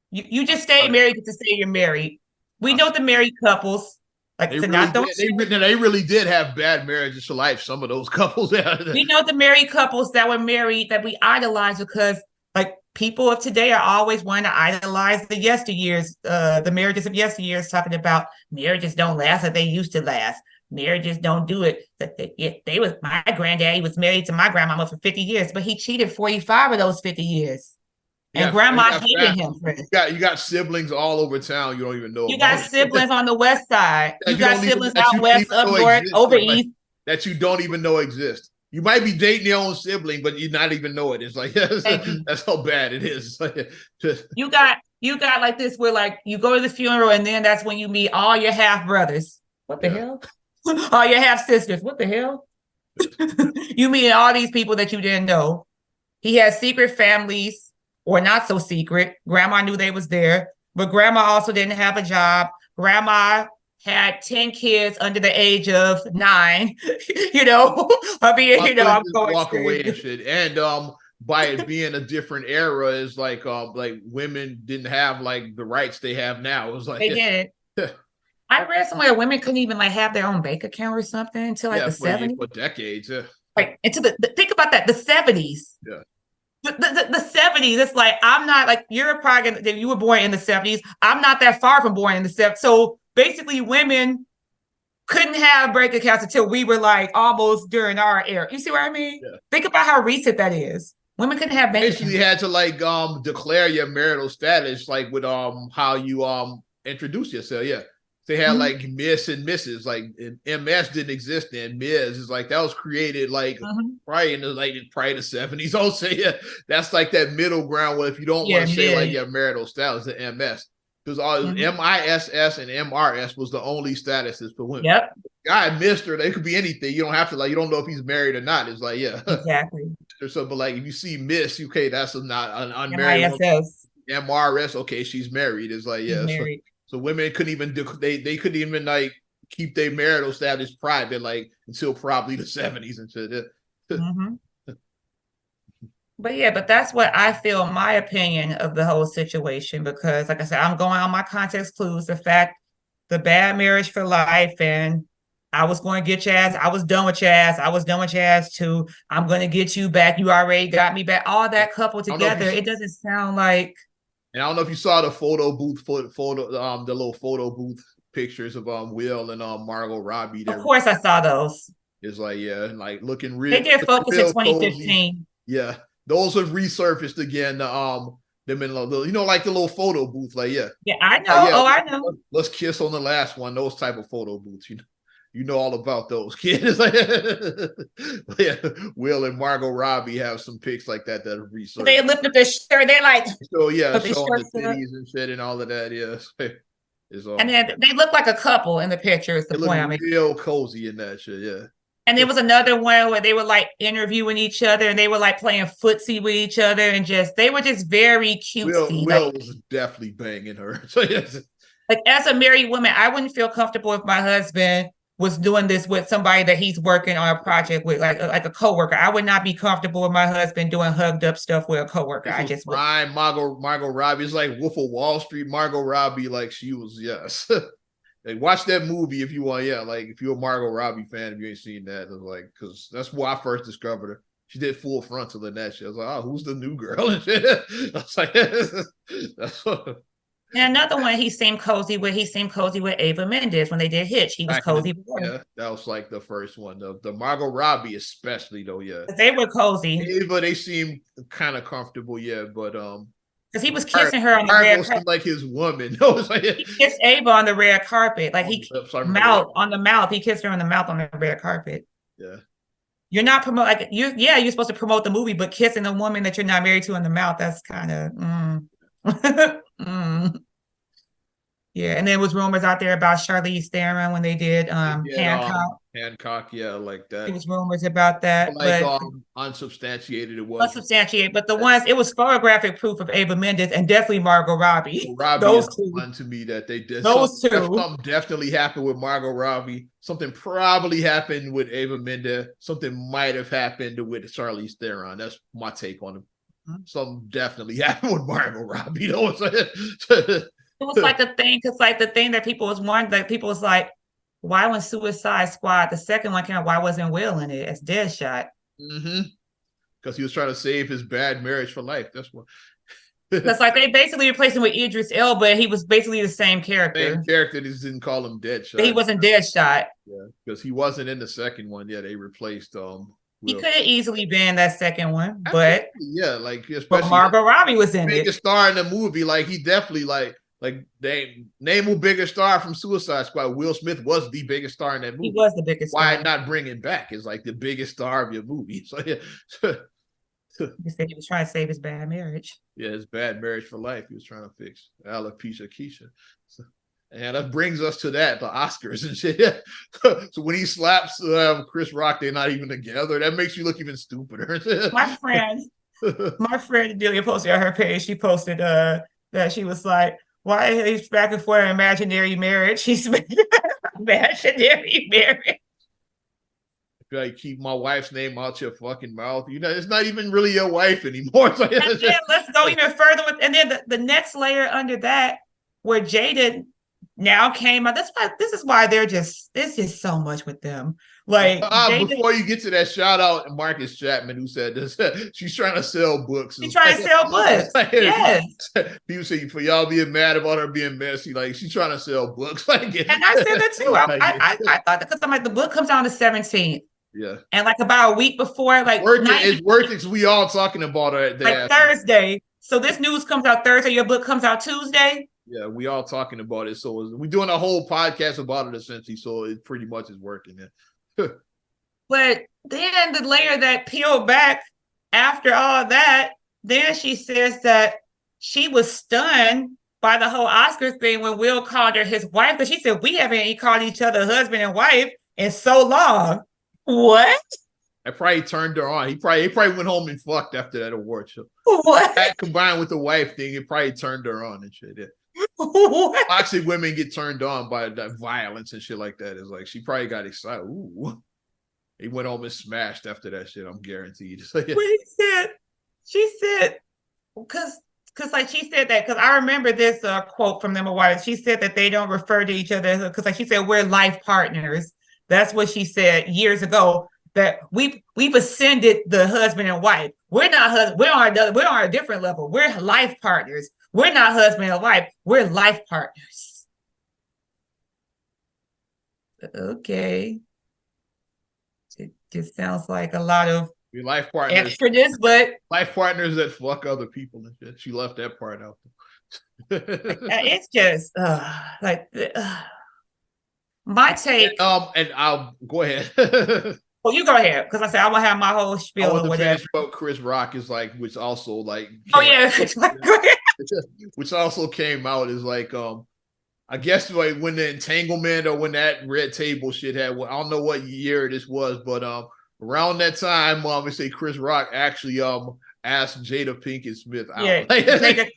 you just stayed married to say you're married. We know the married couples. Like they really did have bad marriages for life. Some of those couples. We know the married couples that were married that we idolize because like people of today are always wanting to idolize the yesteryears, the marriages of yesteryears, talking about marriages don't last like they used to last. Marriages don't do it. My granddaddy was married to my grandmama for 50 years, but he cheated 45 of those 50 years. And grandma hated him. You got siblings all over town. You don't even know. You got siblings on the west side. You got siblings out west, up north, over east. That you don't even know exist. You might be dating your own sibling, but you not even know it. It's like that's how bad it is. You got like this where like you go to the funeral and then that's when you meet all your half brothers. What the hell? All your half sisters. What the hell? You meet all these people that you didn't know. He has secret families. Or not so secret. Grandma knew they was there, but grandma also didn't have a job. Grandma had 10 kids under the age of 9. I mean, I'm going walk away and shit. And by it being a different era, is like women didn't have like the rights they have now. It was like they didn't. I read somewhere women couldn't even like have their own bank account or something until like the 70s. For decades, yeah. Like into think about that, the 70s. Yeah. The 70s, it's like, I'm not like, you're a product that you were born in the 70s. I'm not that far from born in the 70s. So basically women couldn't have bank accounts until we were like almost during our era. You see what I mean? Yeah. Think about how recent that is. Women couldn't have bank accounts. You had to like declare your marital status like with how you introduce yourself. Yeah. They had like Miss and Mrs. Like MS didn't exist then. Ms. is like that was created like probably in the 70s. I'll say that's like that middle ground where if you don't want to say like your marital status, the MS. Because all MISS and MRS was the only statuses for women. Yep. Guy, Mr. They could be anything. You don't have to you don't know if he's married or not. It's like exactly. So, but like if you see Miss UK, that's not an unmarried. MISS. MRS, okay, she's married. It's like, She's yeah. married. So women couldn't even do, they couldn't even like keep their marital status private, like until probably the 70s and shit. Mm-hmm. But that's what I feel, my opinion of the whole situation, because like I said, I'm going on my context clues, the fact, the bad marriage for life, and I was going to get your ass, I was done with your ass, I was done with your ass too, I'm going to get you back, you already got me back, all that coupled together, it doesn't sound like. And I don't know if you saw the photo booth the little photo booth pictures of Will and Margot Robbie. Of course I saw those. It's like, yeah, like looking real. They did focus in 2015. Cozy. Yeah. Those have resurfaced again. Them in like the little photo booth, like yeah, I know. I know. Let's kiss on the last one. Those type of photo booths, you know all about those kids. Yeah, Will and Margot Robbie have some pics like that have resurfaced. They lift up their shirt. They like. So yeah, showing the titties and shit and all of that. Yeah, and then they look like a couple in the picture. Is the point? I mean, real cozy in that shit. Yeah. And there was another one where they were like interviewing each other and they were like playing footsie with each other and they were just very cutesy. Will was definitely banging her. So yes. Like as a married woman, I wouldn't feel comfortable if my husband was doing this with somebody that he's working on a project with, like a coworker. I would not be comfortable with my husband doing hugged up stuff with a coworker. I just prime Margot Robbie. It's like Wolf of Wall Street. Margot Robbie, like she was, yes. Like, watch that movie if you want. Yeah, like if you're a Margot Robbie fan, if you ain't seen that, it's like, because that's where I first discovered her. She did Full Frontal in that shit. I was like, oh, who's the new girl? And shit. I was like, that's what. And another one he seemed cozy with Eva Mendes when they did Hitch. He was cozy with her. Yeah, that was like the first one. The Margot Robbie especially though, yeah. They were cozy. Eva, they seemed kind of comfortable, yeah, but because he was kissing her on the red carpet. Like his woman. No, like, he kissed Ava on the red carpet. Like on the mouth. He kissed her on the mouth on the red carpet. Yeah. You're not promoting you're supposed to promote the movie, but kissing a woman that you're not married to in the mouth, that's kind of Yeah, and there was rumors out there about Charlize Theron when they did Hancock. Hancock, yeah, like that. There was rumors about that, like, but unsubstantiated. It was unsubstantiated, but the ones it was photographic proof of Eva Mendes and definitely Margot Robbie. Those two, one to me that they did. Those two. Something definitely happened with Margot Robbie. Something probably happened with Eva Mendes. Something might have happened with Charlize Theron. That's my take on it. Mm-hmm. Something definitely happened with Margot Robbie. You know what I'm saying? It was like the thing, because like the thing that people was wondering, that people was like, why when Suicide Squad, the second one came out, why wasn't Will in it as Deadshot? Mm-hmm. Because he was trying to save his bad marriage for life. That's what. That's like they basically replaced him with Idris Elba. He was basically the same character. Same character. They just didn't call him Deadshot. But he wasn't Deadshot. Yeah, because he wasn't in the second one. Yeah, they replaced He could have easily been that second one, but yeah, like but Margot Robbie was in it. Biggest star in the movie, like he definitely like name a bigger star from Suicide Squad. Will Smith was the biggest star in that movie. He was the biggest. Why not bring him back? It's like the biggest star of your movie. So yeah. He said he was trying to save his bad marriage. Yeah, his bad marriage for life. He was trying to fix alopecia Keisha. So, and that brings us to the Oscars and shit. So when he slaps Chris Rock, they're not even together. That makes you look even stupider. My friend Delia posted on her page. She posted that she was like, why he's back and forth imaginary marriage? He's imaginary marriage. Like, keep my wife's name out your fucking mouth. You know, it's not even really your wife anymore. Like, and then let's go even further with, and then the next layer under that, where Jada now came out. This is why there's just so much with them. Like before you get to that, shout out Marcus Chapman, who said this. She's trying to sell books. She's trying to sell books. Yes. People say for y'all being mad about her being messy, like she's trying to sell books. Like, and I said that too. I thought, because I'm like, the book comes out on the 17th. Yeah. And like about a week before, like it's working because we all talking about it like Thursday. So this news comes out Thursday. Your book comes out Tuesday. Yeah, we all talking about it. So we're doing a whole podcast about it essentially. So it pretty much is working. Yeah. But then the layer that peeled back after all that, then she says that she was stunned by the whole Oscar thing when Will called her his wife, because she said, we haven't called each other husband and wife in so long. What? I probably turned her on. He probably went home and fucked after that award show. What? That combined with the wife thing, it probably turned her on and shit. Yeah. What? Toxic women get turned on by that violence and shit like that. It's like she probably got excited. Ooh. He went home and smashed after that shit, I'm guaranteed. When she said, because like she said that, because I remember this quote from them a while. She said that they don't refer to each other, because like she said, we're life partners. That's what she said years ago, that we've ascended the husband and wife. We're not we're on a different level. We're life partners. We're not husband and wife. We're life partners. Okay. It just sounds like a lot of life partners, extraness, but life partners that fuck other people and shit. She left that part out. It's just my take. And I'll go ahead. Well, you go ahead, because I said I'm gonna have my whole spiel or whatever. Finish about Chris Rock is like, which also like. Oh yeah, which also came out is like I guess like when the entanglement or when that red table shit had, I don't know what year this was, but around that time, we say Chris Rock actually asked Jada Pinkett Smith out. Yeah, Jada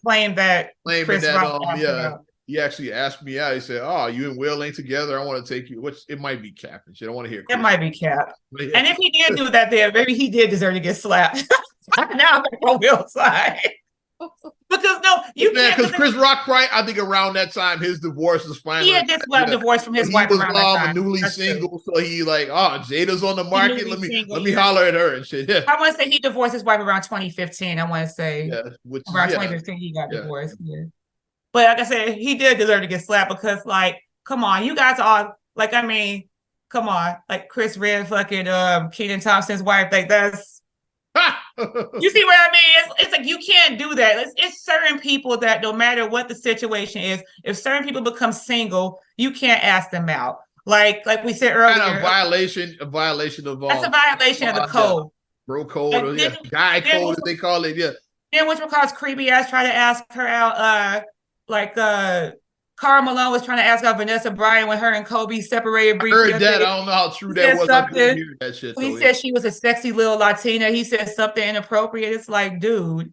claimed that Chris Rock he actually asked me out. He said, "Oh, you and Will ain't together. I want to take you." Which it might be cap and shit. I want to hear. It might be cap. Yeah. And if he did do that, then maybe he did deserve to get slapped. Now I'm on Will's side. Because no, you can't. Because Chris Rock, right? I think around that time his divorce was finally. He had just got divorced from his wife around that time. Newly single, so he like, oh, Jada's on the market. Let me holler at her and shit. Yeah. I want to say he divorced his wife around 2015. I want to say around 2015 he got divorced. Yeah. But like I said, he did deserve to get slapped, because like, come on, you guys are like, I mean, come on, like Chris Red, fucking Kenan Thompson's wife, like that's. You see what I mean? It's like you can't do that. It's certain people that no matter what the situation is, if certain people become single, you can't ask them out. Like we said earlier, a violation of that's a violation of the code, bro code, or guy code, as they call it. Yeah. Then which cause creepy ass try to ask her out. Karl Malone was trying to ask out Vanessa Bryant when her and Kobe separated briefly. I heard that. I don't know how true that was. I couldn't hear that shit. He said she was a sexy little Latina. He said something inappropriate. It's like, dude.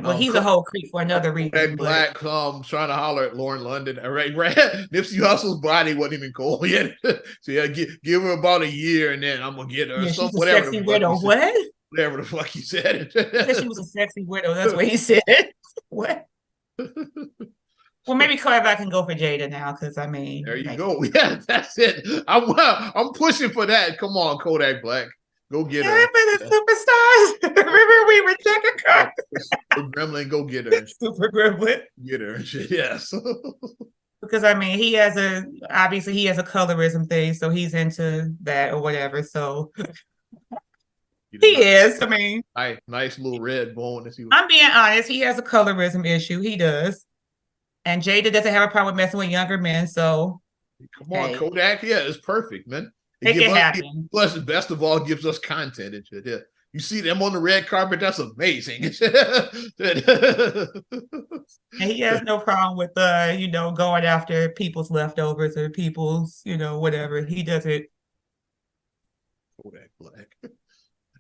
Well, he's a whole creep for another reason. That black trying to holler at Lauren London. Right. Nipsey Hussle's body wasn't even cold yet. So yeah, give her about a year and then I'm gonna get her. Yeah, she's a sexy widow. What? Whatever the fuck he said. He said she was a sexy widow. That's what he said. What? Well, maybe Kodak can go for Jada now, because I mean, there you go. Yeah, that's it. I'm pushing for that. Come on, Kodak Black, go get her. For the superstars. Remember we rejected her. Super Gremlin, go get her. Super Gremlin, get her. Yes. Because I mean, obviously he has a colorism thing, so he's into that or whatever. So. He is. I mean, nice little red bone. I'm being honest. He has a colorism issue. He does. And Jada doesn't have a problem with messing with younger men, so come on, Kodak. Yeah, it's perfect, man. Make it happen. Plus, best of all, gives us content and shit. Yeah, you see them on the red carpet. That's amazing. And he has no problem with going after people's leftovers or people's whatever. He does it. Kodak Black.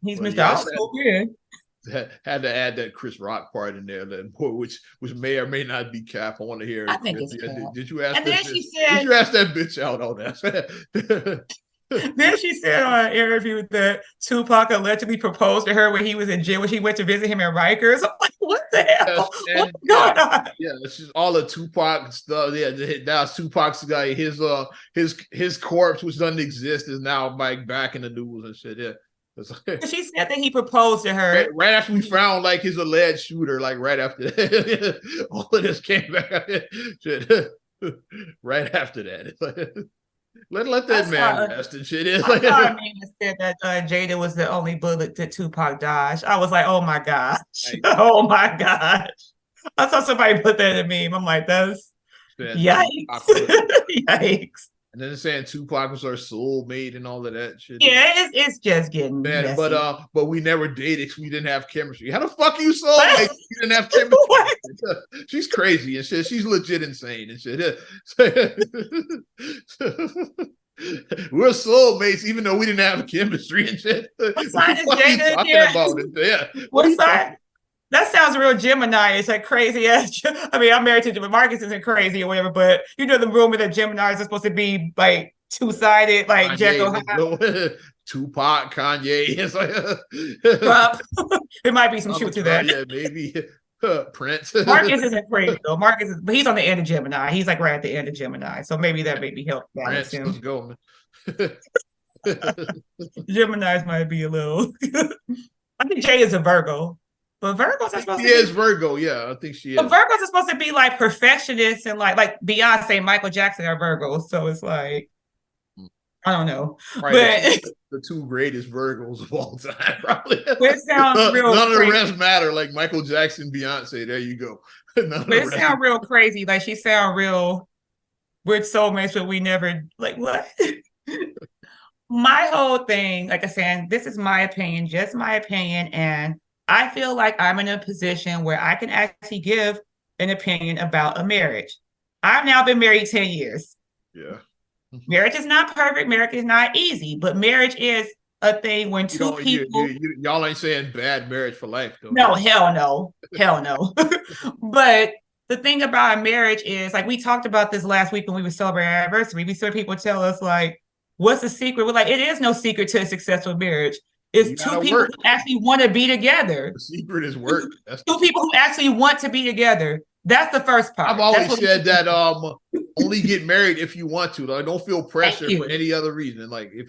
He's Mr. Oscar. Yeah. Had to add that Chris Rock part in there, which may or may not be cap. I want to hear. I think it's cap. Did you ask? And then she said, "Did you ask that bitch out on that?" Then she said on an interview that Tupac allegedly proposed to her when he was in jail, when she went to visit him in Rikers. I'm like, what the hell? What's going on? Yeah, it's just all the Tupac stuff. Yeah, now Tupac's guy, his corpse, which doesn't exist, is now like back in the news and shit. Yeah. She said that he proposed to her right after we found like his alleged shooter, like right after that. All of this came back. Right after that. Let that man rest and shit. I said that Jada was the only bullet that Tupac dodged. I was like, oh my gosh. Oh my gosh. I saw somebody put that in a meme. I'm like, that's yikes. Yikes. And then saying Tupac was our soulmate and all of that shit. Yeah, it's just getting messy. But we never dated because we didn't have chemistry. How the fuck you soulmate? You didn't have chemistry. She's crazy and shit. She's legit insane and shit. We're soulmates, even though we didn't have chemistry and shit. What sign is What are you Jada talking again? about? Yeah. What sign? That sounds real Gemini. It's like crazy ass. I mean, I'm married to Gemini. Marcus isn't crazy or whatever, but you know the rumor that Geminis are supposed to be like two-sided, like Jekyll Hyde. Tupac, Kanye. It's like Trump. There might be some truth to that. Yeah, maybe Prince. Marcus isn't crazy though. Marcus is, but he's on the end of Gemini. He's like right at the end of Gemini, so maybe that maybe help balance Prince, him. let's go, man. Geminis might be a little. I think Jay is a Virgo, but Virgos are supposed to be. She is Virgo, yeah. I think she is. But Virgos are supposed to be like perfectionists and like Beyonce, Michael Jackson are Virgos, so it's like I don't know, right, but the two greatest Virgos of all time, probably. It sounds real. None of crazy. the rest matter. Like Michael Jackson, Beyonce. There you go. But it sounds real crazy. Like she sound real. We're soulmates, but we never like what. My whole thing, like I said, this is my opinion, just my opinion, and I feel like I'm in a position where I can actually give an opinion about a marriage. I've now been married 10 years. Yeah. Marriage is not perfect. Marriage is not easy, but marriage is a thing when two people. Y'all ain't saying bad marriage for life, though. No, hell no. Hell no. But the thing about a marriage is, like, we talked about this last week when we were celebrating our anniversary. We saw people tell us, like, what's the secret? We're like, it is no secret to a successful marriage. It's two people who actually want to be together. The secret is work. That's two people who actually want to be together. That's the first part. I've always said that only get married if you want to. Like, don't feel pressure for any other reason. Like if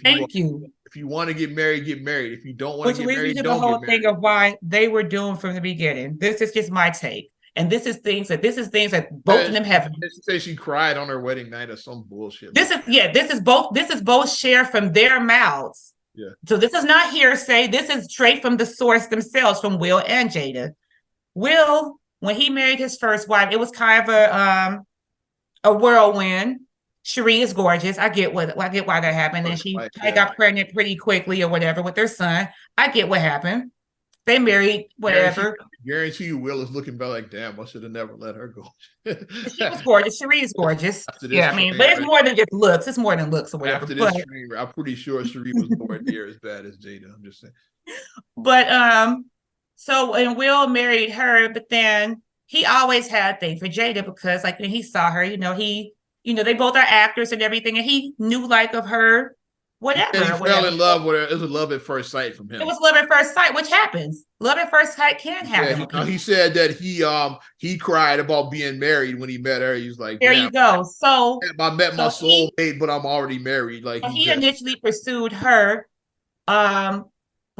you want to get married, get married. If you don't want to get married, don't get married. The whole thing of why they were doomed from the beginning. This is just my take. And this is things that both of them have. She said she cried on her wedding night or some bullshit. This is both shared from their mouths. Yeah. So this is not hearsay. This is straight from the source themselves, from Will and Jada. Will, when he married his first wife, it was kind of a whirlwind. Cherie is gorgeous. I get why that happened. And she got pregnant pretty quickly or whatever with their son. I get what happened. They married, whatever. Guarantee you Will is looking back like, damn, I should have never let her go. She was gorgeous. Cherie is gorgeous. Yeah, I mean, but it's more than just looks. It's more than looks or whatever. After this, I'm pretty sure Cherie was nowhere near as bad as Jada. I'm just saying. But so when Will married her, but then he always had a thing for Jada because, like, when he saw her, they both are actors and everything, and he knew like of her. Whatever. He fell in love with her. It was a love at first sight from him. It was love at first sight, which happens. Love at first sight can happen. Yeah, he said that he cried about being married when he met her. He's like, there you go. So I met my soulmate, but I'm already married. Like he initially pursued her. Well,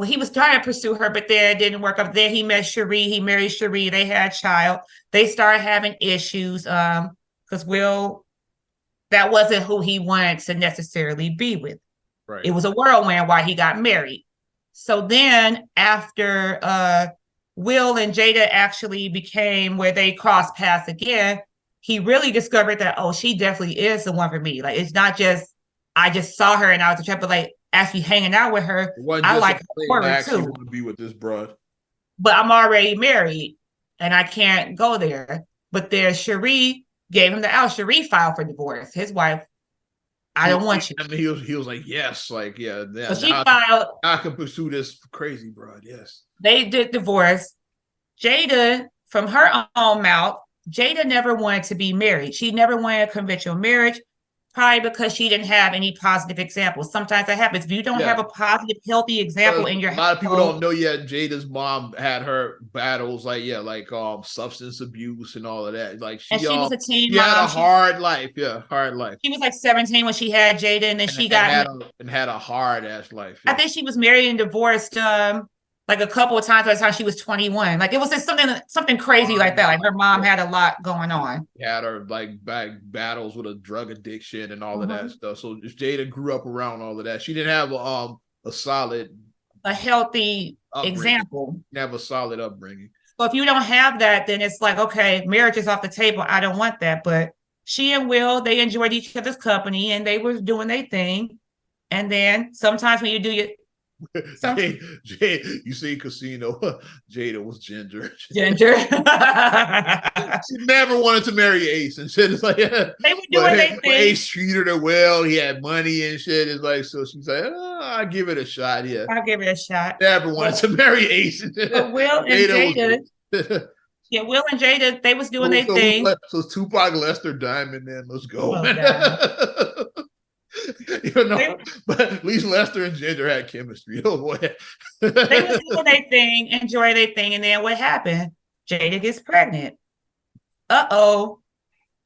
he was trying to pursue her, but then it didn't work out. Then he met Cherie. He married Cherie. They had a child. They started having issues because Will, that wasn't who he wanted to necessarily be with. Right. It was a whirlwind while he got married. So then after Will and Jada actually became where they crossed paths again, he really discovered that, oh, she definitely is the one for me. Like, it's not just, I just saw her and I was attracted, but like actually hanging out with her, I like her too. Want to be with this broad. But I'm already married and I can't go there. But there's Cherie gave him the out. Cherie filed for divorce. His wife, I don't want you. I mean, he was like, yes, like, yeah. So she filed. I can pursue this crazy broad, yes. They did divorce. Jada, from her own mouth, Jada never wanted to be married. She never wanted a conventional marriage, probably because she didn't have any positive examples. Sometimes that happens. If you don't have a positive, healthy example in your house. A lot of people don't know yet. Jada's mom had her battles, like substance abuse and all of that. Like she was a teen mom. She had a hard life. Yeah, hard life. She was like 17 when she had Jada, and then she had a hard ass life. Yeah. I think she was married and divorced like a couple of times by the time she was 21. Like it was just something crazy like that. Like her mom had a lot going on. Had her like battles with a drug addiction and all of that stuff. So Jada grew up around all of that. She didn't have a healthy example. Didn't have a solid upbringing. So if you don't have that, then it's like, okay, marriage is off the table. I don't want that. But she and Will, they enjoyed each other's company and they were doing their thing. And then sometimes when you do So You see Casino, Jada was Ginger. Ginger. She never wanted to marry Ace and shit. It's like, yeah. They were doing their But thing. Ace treated her well. He had money and shit. It's like, so she's like, oh, I'll give it a shot. Yeah. I'll give it a shot. Never wanted to marry Ace. But Will and Jada, yeah, Will and Jada, they was doing their thing. So Tupac, Lester, Diamond, then let's go. Oh, But at least Lester and Ginger had chemistry. Oh boy. They was doing their thing, enjoy their thing, and then what happened? Jada gets pregnant. Uh-oh.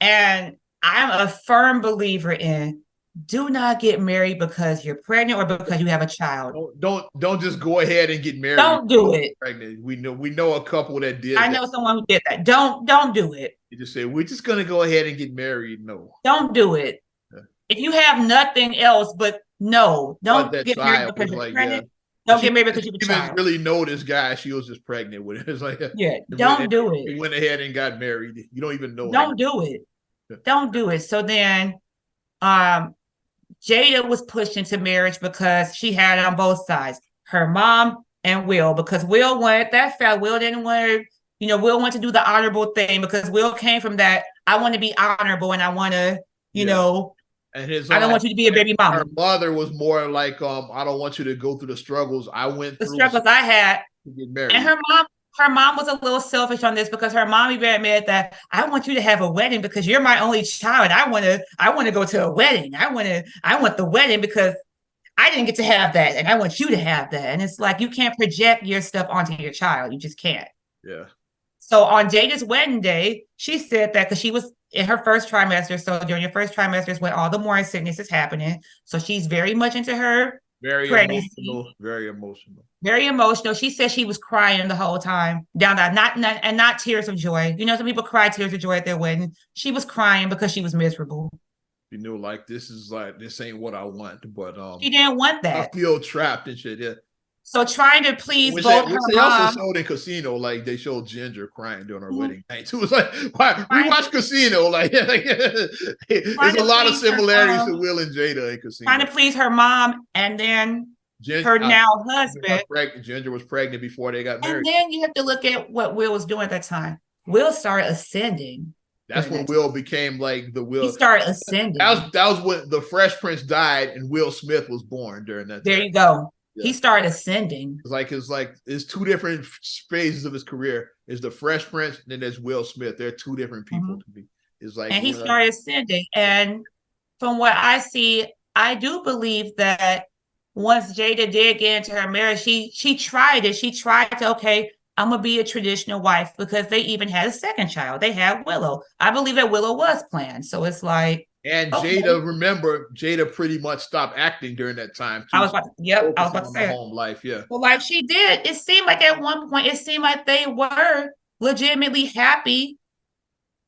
And I'm a firm believer in do not get married because you're pregnant or because you have a child. Don't just go ahead and get married. Don't do it. Pregnant. We know a couple that did. I know someone who did that. Don't do it. You just say we're just gonna go ahead and get married. No. Don't do it. Yeah. If you have nothing else, but no, don't get married because you're pregnant. Yeah. Don't get married because you're a child. She didn't really know this guy. She was just pregnant with it. It's like, yeah, don't do it. He went ahead and got married. You don't even know. Don't do it. Don't do it. So then, Jada was pushed into marriage because she had it on both sides, her mom and Will, because Will wanted that fact. Will didn't want to, Will wanted to do the honorable thing because Will came from that. I want to be honorable and I want to, and I don't want you to be a baby mama. Her mother was more like, I don't want you to go through the struggles I went through. The struggles I had. To get married. And her mom was a little selfish on this because her mom even admitted that I want you to have a wedding because you're my only child. I want to go to a wedding. I want the wedding because I didn't get to have that and I want you to have that. And it's like, you can't project your stuff onto your child. You just can't. Yeah. So on Jada's wedding day, she said that because she was in her first trimester. So during your first trimester is when all the morning sickness is happening. So she's very much into her pregnancy. Very emotional. Very emotional. She said she was crying the whole time, not tears of joy. Some people cry tears of joy at their wedding. She was crying because she was miserable. You knew, like, this ain't what I want, but she didn't want that. I feel trapped and shit. Yeah. So trying to please both her they also showed in Casino, like they showed Ginger crying during her wedding night too. It's like, why we watch Casino, like there's a lot of similarities to Will and Jada in Casino. Trying to please her mom and then her now husband. Ginger was pregnant before they got married. And then you have to look at what Will was doing at that time. Will started ascending. That's when Will became like the Will. He started ascending. That was when the Fresh Prince died and Will Smith was born during that time. There you go. Yeah. He started ascending. It's two different phases of his career. It's the Fresh Prince, and then there's Will Smith. They're two different people to me. It's like, and he started ascending. And from what I see, I do believe that once Jada did get into her marriage, she tried it. She tried to, okay, I'm gonna be a traditional wife because they even had a second child. They had Willow. I believe that Willow was planned. So it's like. And okay. Jada pretty much stopped acting during that time. I was about to say home life, yeah. Well, like she did. It seemed like at one point, they were legitimately happy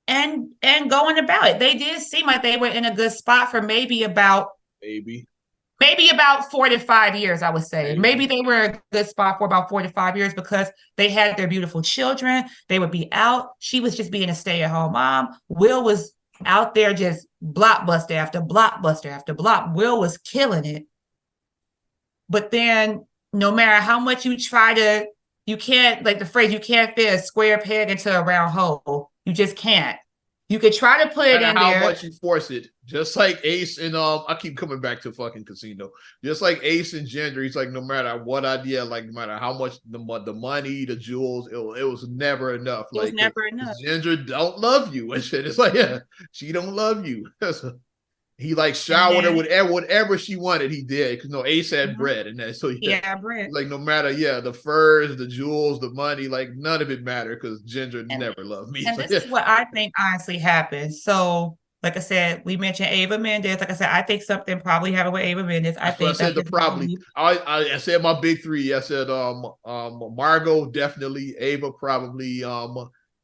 and going about it. They did seem like they were in a good spot for maybe about 4 to 5 years, I would say. Maybe they were in a good spot for about 4 to 5 years because they had their beautiful children. They would be out. She was just being a stay-at-home mom. Will was out there just blockbuster after blockbuster after block. Will was killing it. But then no matter how much you try to, you can't, like the phrase, you can't fit a square peg into a round hole. You just can't. You could try to put it in there. How much you force it. Just like Ace and I keep coming back to fucking Casino. Just like Ace and Ginger, he's like, no matter what idea, like no matter how much the money, the jewels, it was never enough. It was never enough. Ginger don't love you and shit. It's like, yeah, she don't love you. He like showered her with whatever she wanted. He did because Ace had bread and that. So yeah, bread. Like no matter, the furs, the jewels, the money, like none of it mattered because Ginger never loved me. And this is what I think honestly happened. So, like I said, we mentioned Ava Mendes. Like I said, I think something probably happened with Ava Mendes. I said the probably. I said my big three. I said Margot definitely, Ava probably,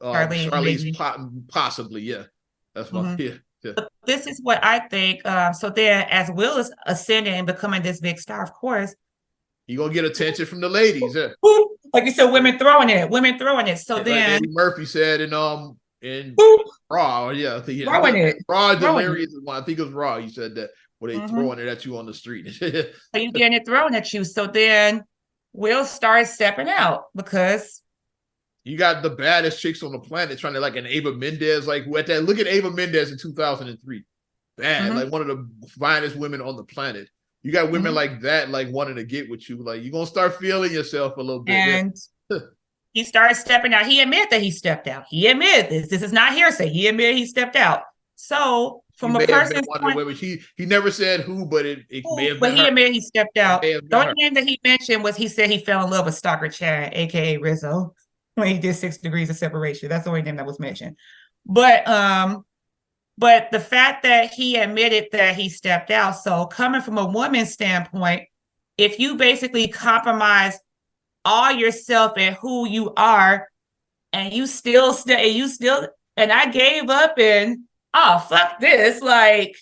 Charlize possibly. Yeah, that's my yeah. But this is what I think. So then, as Will is ascending and becoming this big star, of course, you're gonna get attention from the ladies. Yeah. Like you said, women throwing it. So then, like Eddie Murphy said in in Boop, Raw. Yeah, throwing it. Raw Throwing Delirious is one. I think it was Raw. You said that where they throwing it at you on the street. So you getting it thrown at you. So then Will started stepping out because you got the baddest chicks on the planet trying to like an Ava Mendez, like what that. Look at Ava Mendez in 2003. Bad, like one of the finest women on the planet. You got women like that, like wanting to get with you. Like you're gonna start feeling yourself a little bit. And he started stepping out. He admitted that he stepped out. He admitted this. This is not hearsay. He admitted he stepped out. So from a person's point, he never said who, but it may have been but he her. admitted he stepped out. The only name that he mentioned was he said he fell in love with Stalker Chad, aka Rizzo, when he did 6 Degrees of Separation. That's the only name that was mentioned. But the fact that he admitted that he stepped out, so coming from a woman's standpoint, if you basically compromise all yourself and who you are, and you still stay, and I gave up and fuck this, like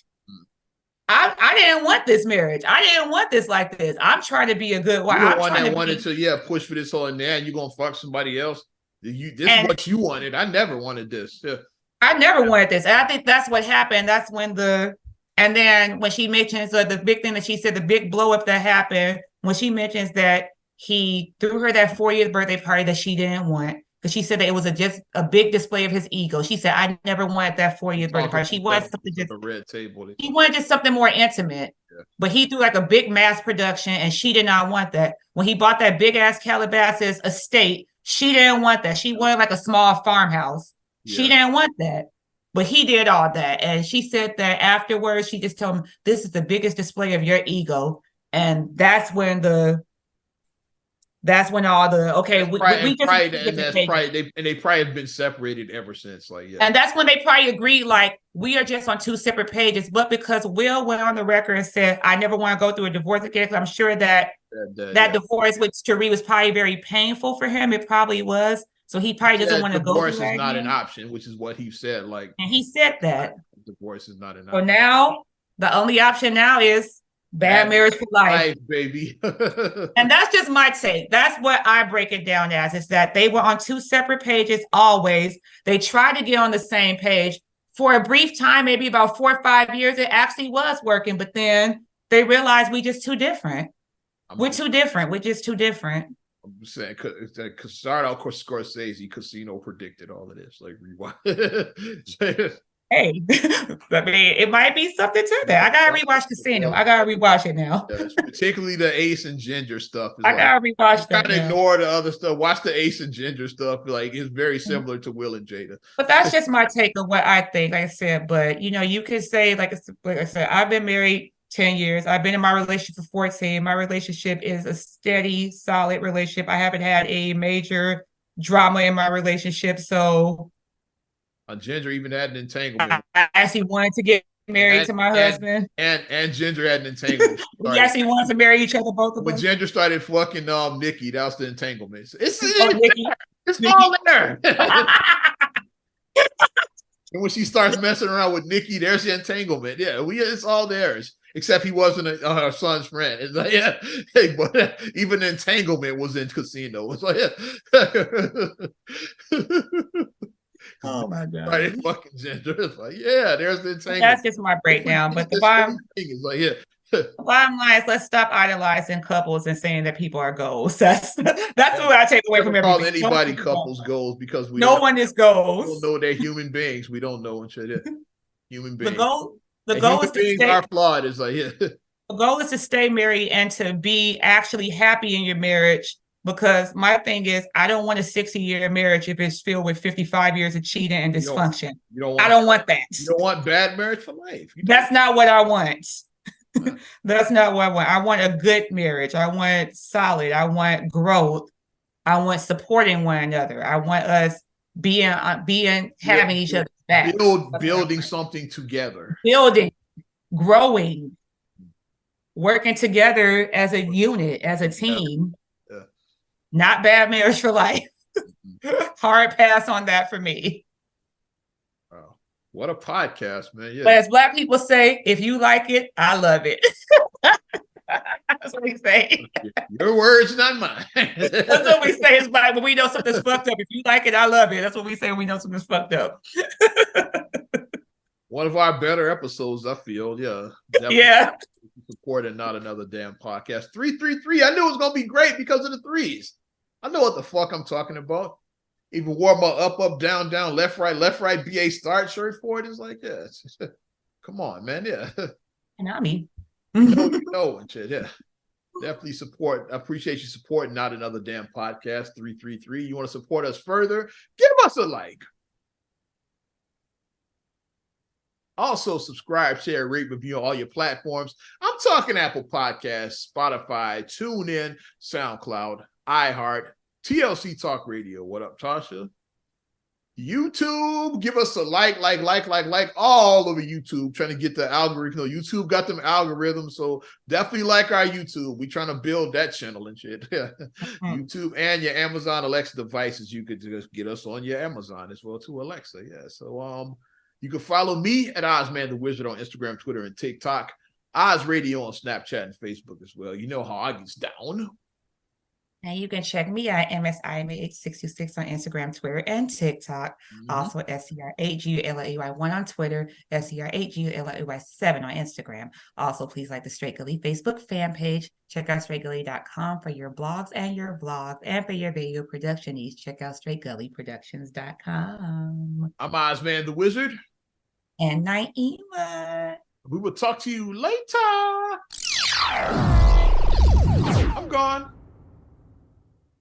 I didn't want this marriage. I didn't want this like this. I'm trying to be a good wife. You're the one that wanted to push for this whole and then you're gonna fuck somebody else. This is what you wanted. I never wanted this. Yeah. I never wanted this. And I think that's what happened. That's when and then when she mentions the big thing that she said, the big blow up that happened, when she mentions that he threw her that 40th birthday party that she didn't want, because she said that it was just a big display of his ego. She said, I never wanted that 40th birthday party. She wanted something just a red table. He wanted just something more intimate. Yeah. But he threw like a big mass production and she did not want that. When he bought that big ass Calabasas estate, she didn't want that. She wanted like a small farmhouse. Yeah. She didn't want that. But he did all that. And she said that afterwards, she just told him, this is the biggest display of your ego. And that's when all the they probably have been separated ever since. Like, yeah. And that's when they probably agreed, like, we are just on 2 separate pages. But because Will went on the record and said, I never want to go through a divorce again, because I'm sure that divorce with Cherie was probably very painful for him. It probably was. So he probably doesn't want to go through that. Divorce is not an option, which is what he said. Like, and he said that divorce is not an option. So now the only option now is bad marriage for life, baby. And that's just my take. That's what I break it down as, is that they were on 2 separate pages always. They tried to get on the same page for a brief time, maybe about 4 or 5 years. It actually was working, but then they realized we just too different. We're just too different. I'm saying, because start out, of course, Scorsese, Casino predicted all of this. Like, rewind. Hey, I mean, it might be something to that. I gotta rewatch Casino. I gotta rewatch it now. Yes, particularly the Ace and Ginger stuff. I gotta rewatch that. Gotta ignore the other stuff. Watch the Ace and Ginger stuff. Like, it's very similar to Will and Jada. But that's just my take of what I think. Like I said, but you could say, like I said, I've been married 10 years. I've been in my relationship for 14. My relationship is a steady, solid relationship. I haven't had a major drama in my relationship. So Ginger even had an entanglement. I actually wanted to get married to my husband. And Ginger had an entanglement. We actually wanted to marry each other, both of them. When Ginger started fucking Nikki, that was the entanglement. It's all there. And when she starts messing around with Nikki, there's the entanglement. Yeah, it's all theirs. Except he wasn't her son's friend. It's like, yeah, hey, but even the entanglement was in Casino. It's like, yeah. Oh my God. Right, fucking Ginger. It's like, yeah, there's the entanglement. That's just my breakdown. But the bottom thing is like, yeah. The bottom line is, let's stop idolizing couples and saying that people are goals. That's what I take away from everything. Call anybody couples goals because no one is goals. We don't know they're human beings. We don't know and shit. Yeah. Human beings. The goal is to stay, are flawed. It's like, yeah. The goal is to stay married and to be actually happy in your marriage. Because my thing is, I don't want a 60-year marriage if it's filled with 55 years of cheating and dysfunction. I don't want that. You don't want bad marriage for life. That's not what I want. That's not what I want. I want a good marriage. I want solid. I want growth. I want supporting one another. I want us having each other's back. Building something together. Growing, working together as a unit, as a team. Yeah. Not bad marriage for life. Hard pass on that for me. Wow. What a podcast, man. Yeah. But as Black people say, if you like it, I love it. That's what we say. Your words, not mine. That's what we say. It's like when we know something's fucked up. If you like it, I love it. That's what we say when we know something's fucked up. One of our better episodes, I feel. Yeah. Yeah. Supporting Not Another Damn Podcast. 333. I knew it was going to be great because of the threes. I know what the fuck I'm talking about. Even wore my up, down, left, right, BA start shirt for it. It's like, yeah. Come on, man. Yeah. And I mean, you know and shit. Yeah. Definitely support. I appreciate you supporting Not Another Damn Podcast. 333. You want to support us further? Give us a like. Also, subscribe, share, rate, review on all your platforms. I'm talking Apple Podcasts, Spotify, TuneIn, SoundCloud, iHeart, TLC Talk Radio. What up, Tasha? YouTube, give us a like all over YouTube, trying to get the algorithm. You know, YouTube got them algorithms, so definitely like our YouTube. We trying to build that channel and shit. YouTube and your Amazon Alexa devices, you could just get us on your Amazon as well too, Alexa. Yeah, so you can follow me at Ozman the Wizard on Instagram, Twitter, and TikTok. Oz Radio on Snapchat and Facebook as well. You know how I gets down. And you can check me at MSIMH626 on Instagram, Twitter, and TikTok. Also, SCR8GULLEY1 on Twitter, SCR8GULLEY7 on Instagram. Also, please like the Straight Gully Facebook fan page. Check out straightgully.com for your blogs and your vlogs. And for your video production needs, check out straightgullyproductions.com. I'm Ozman the Wizard. And Naima. We will talk to you later. I'm gone.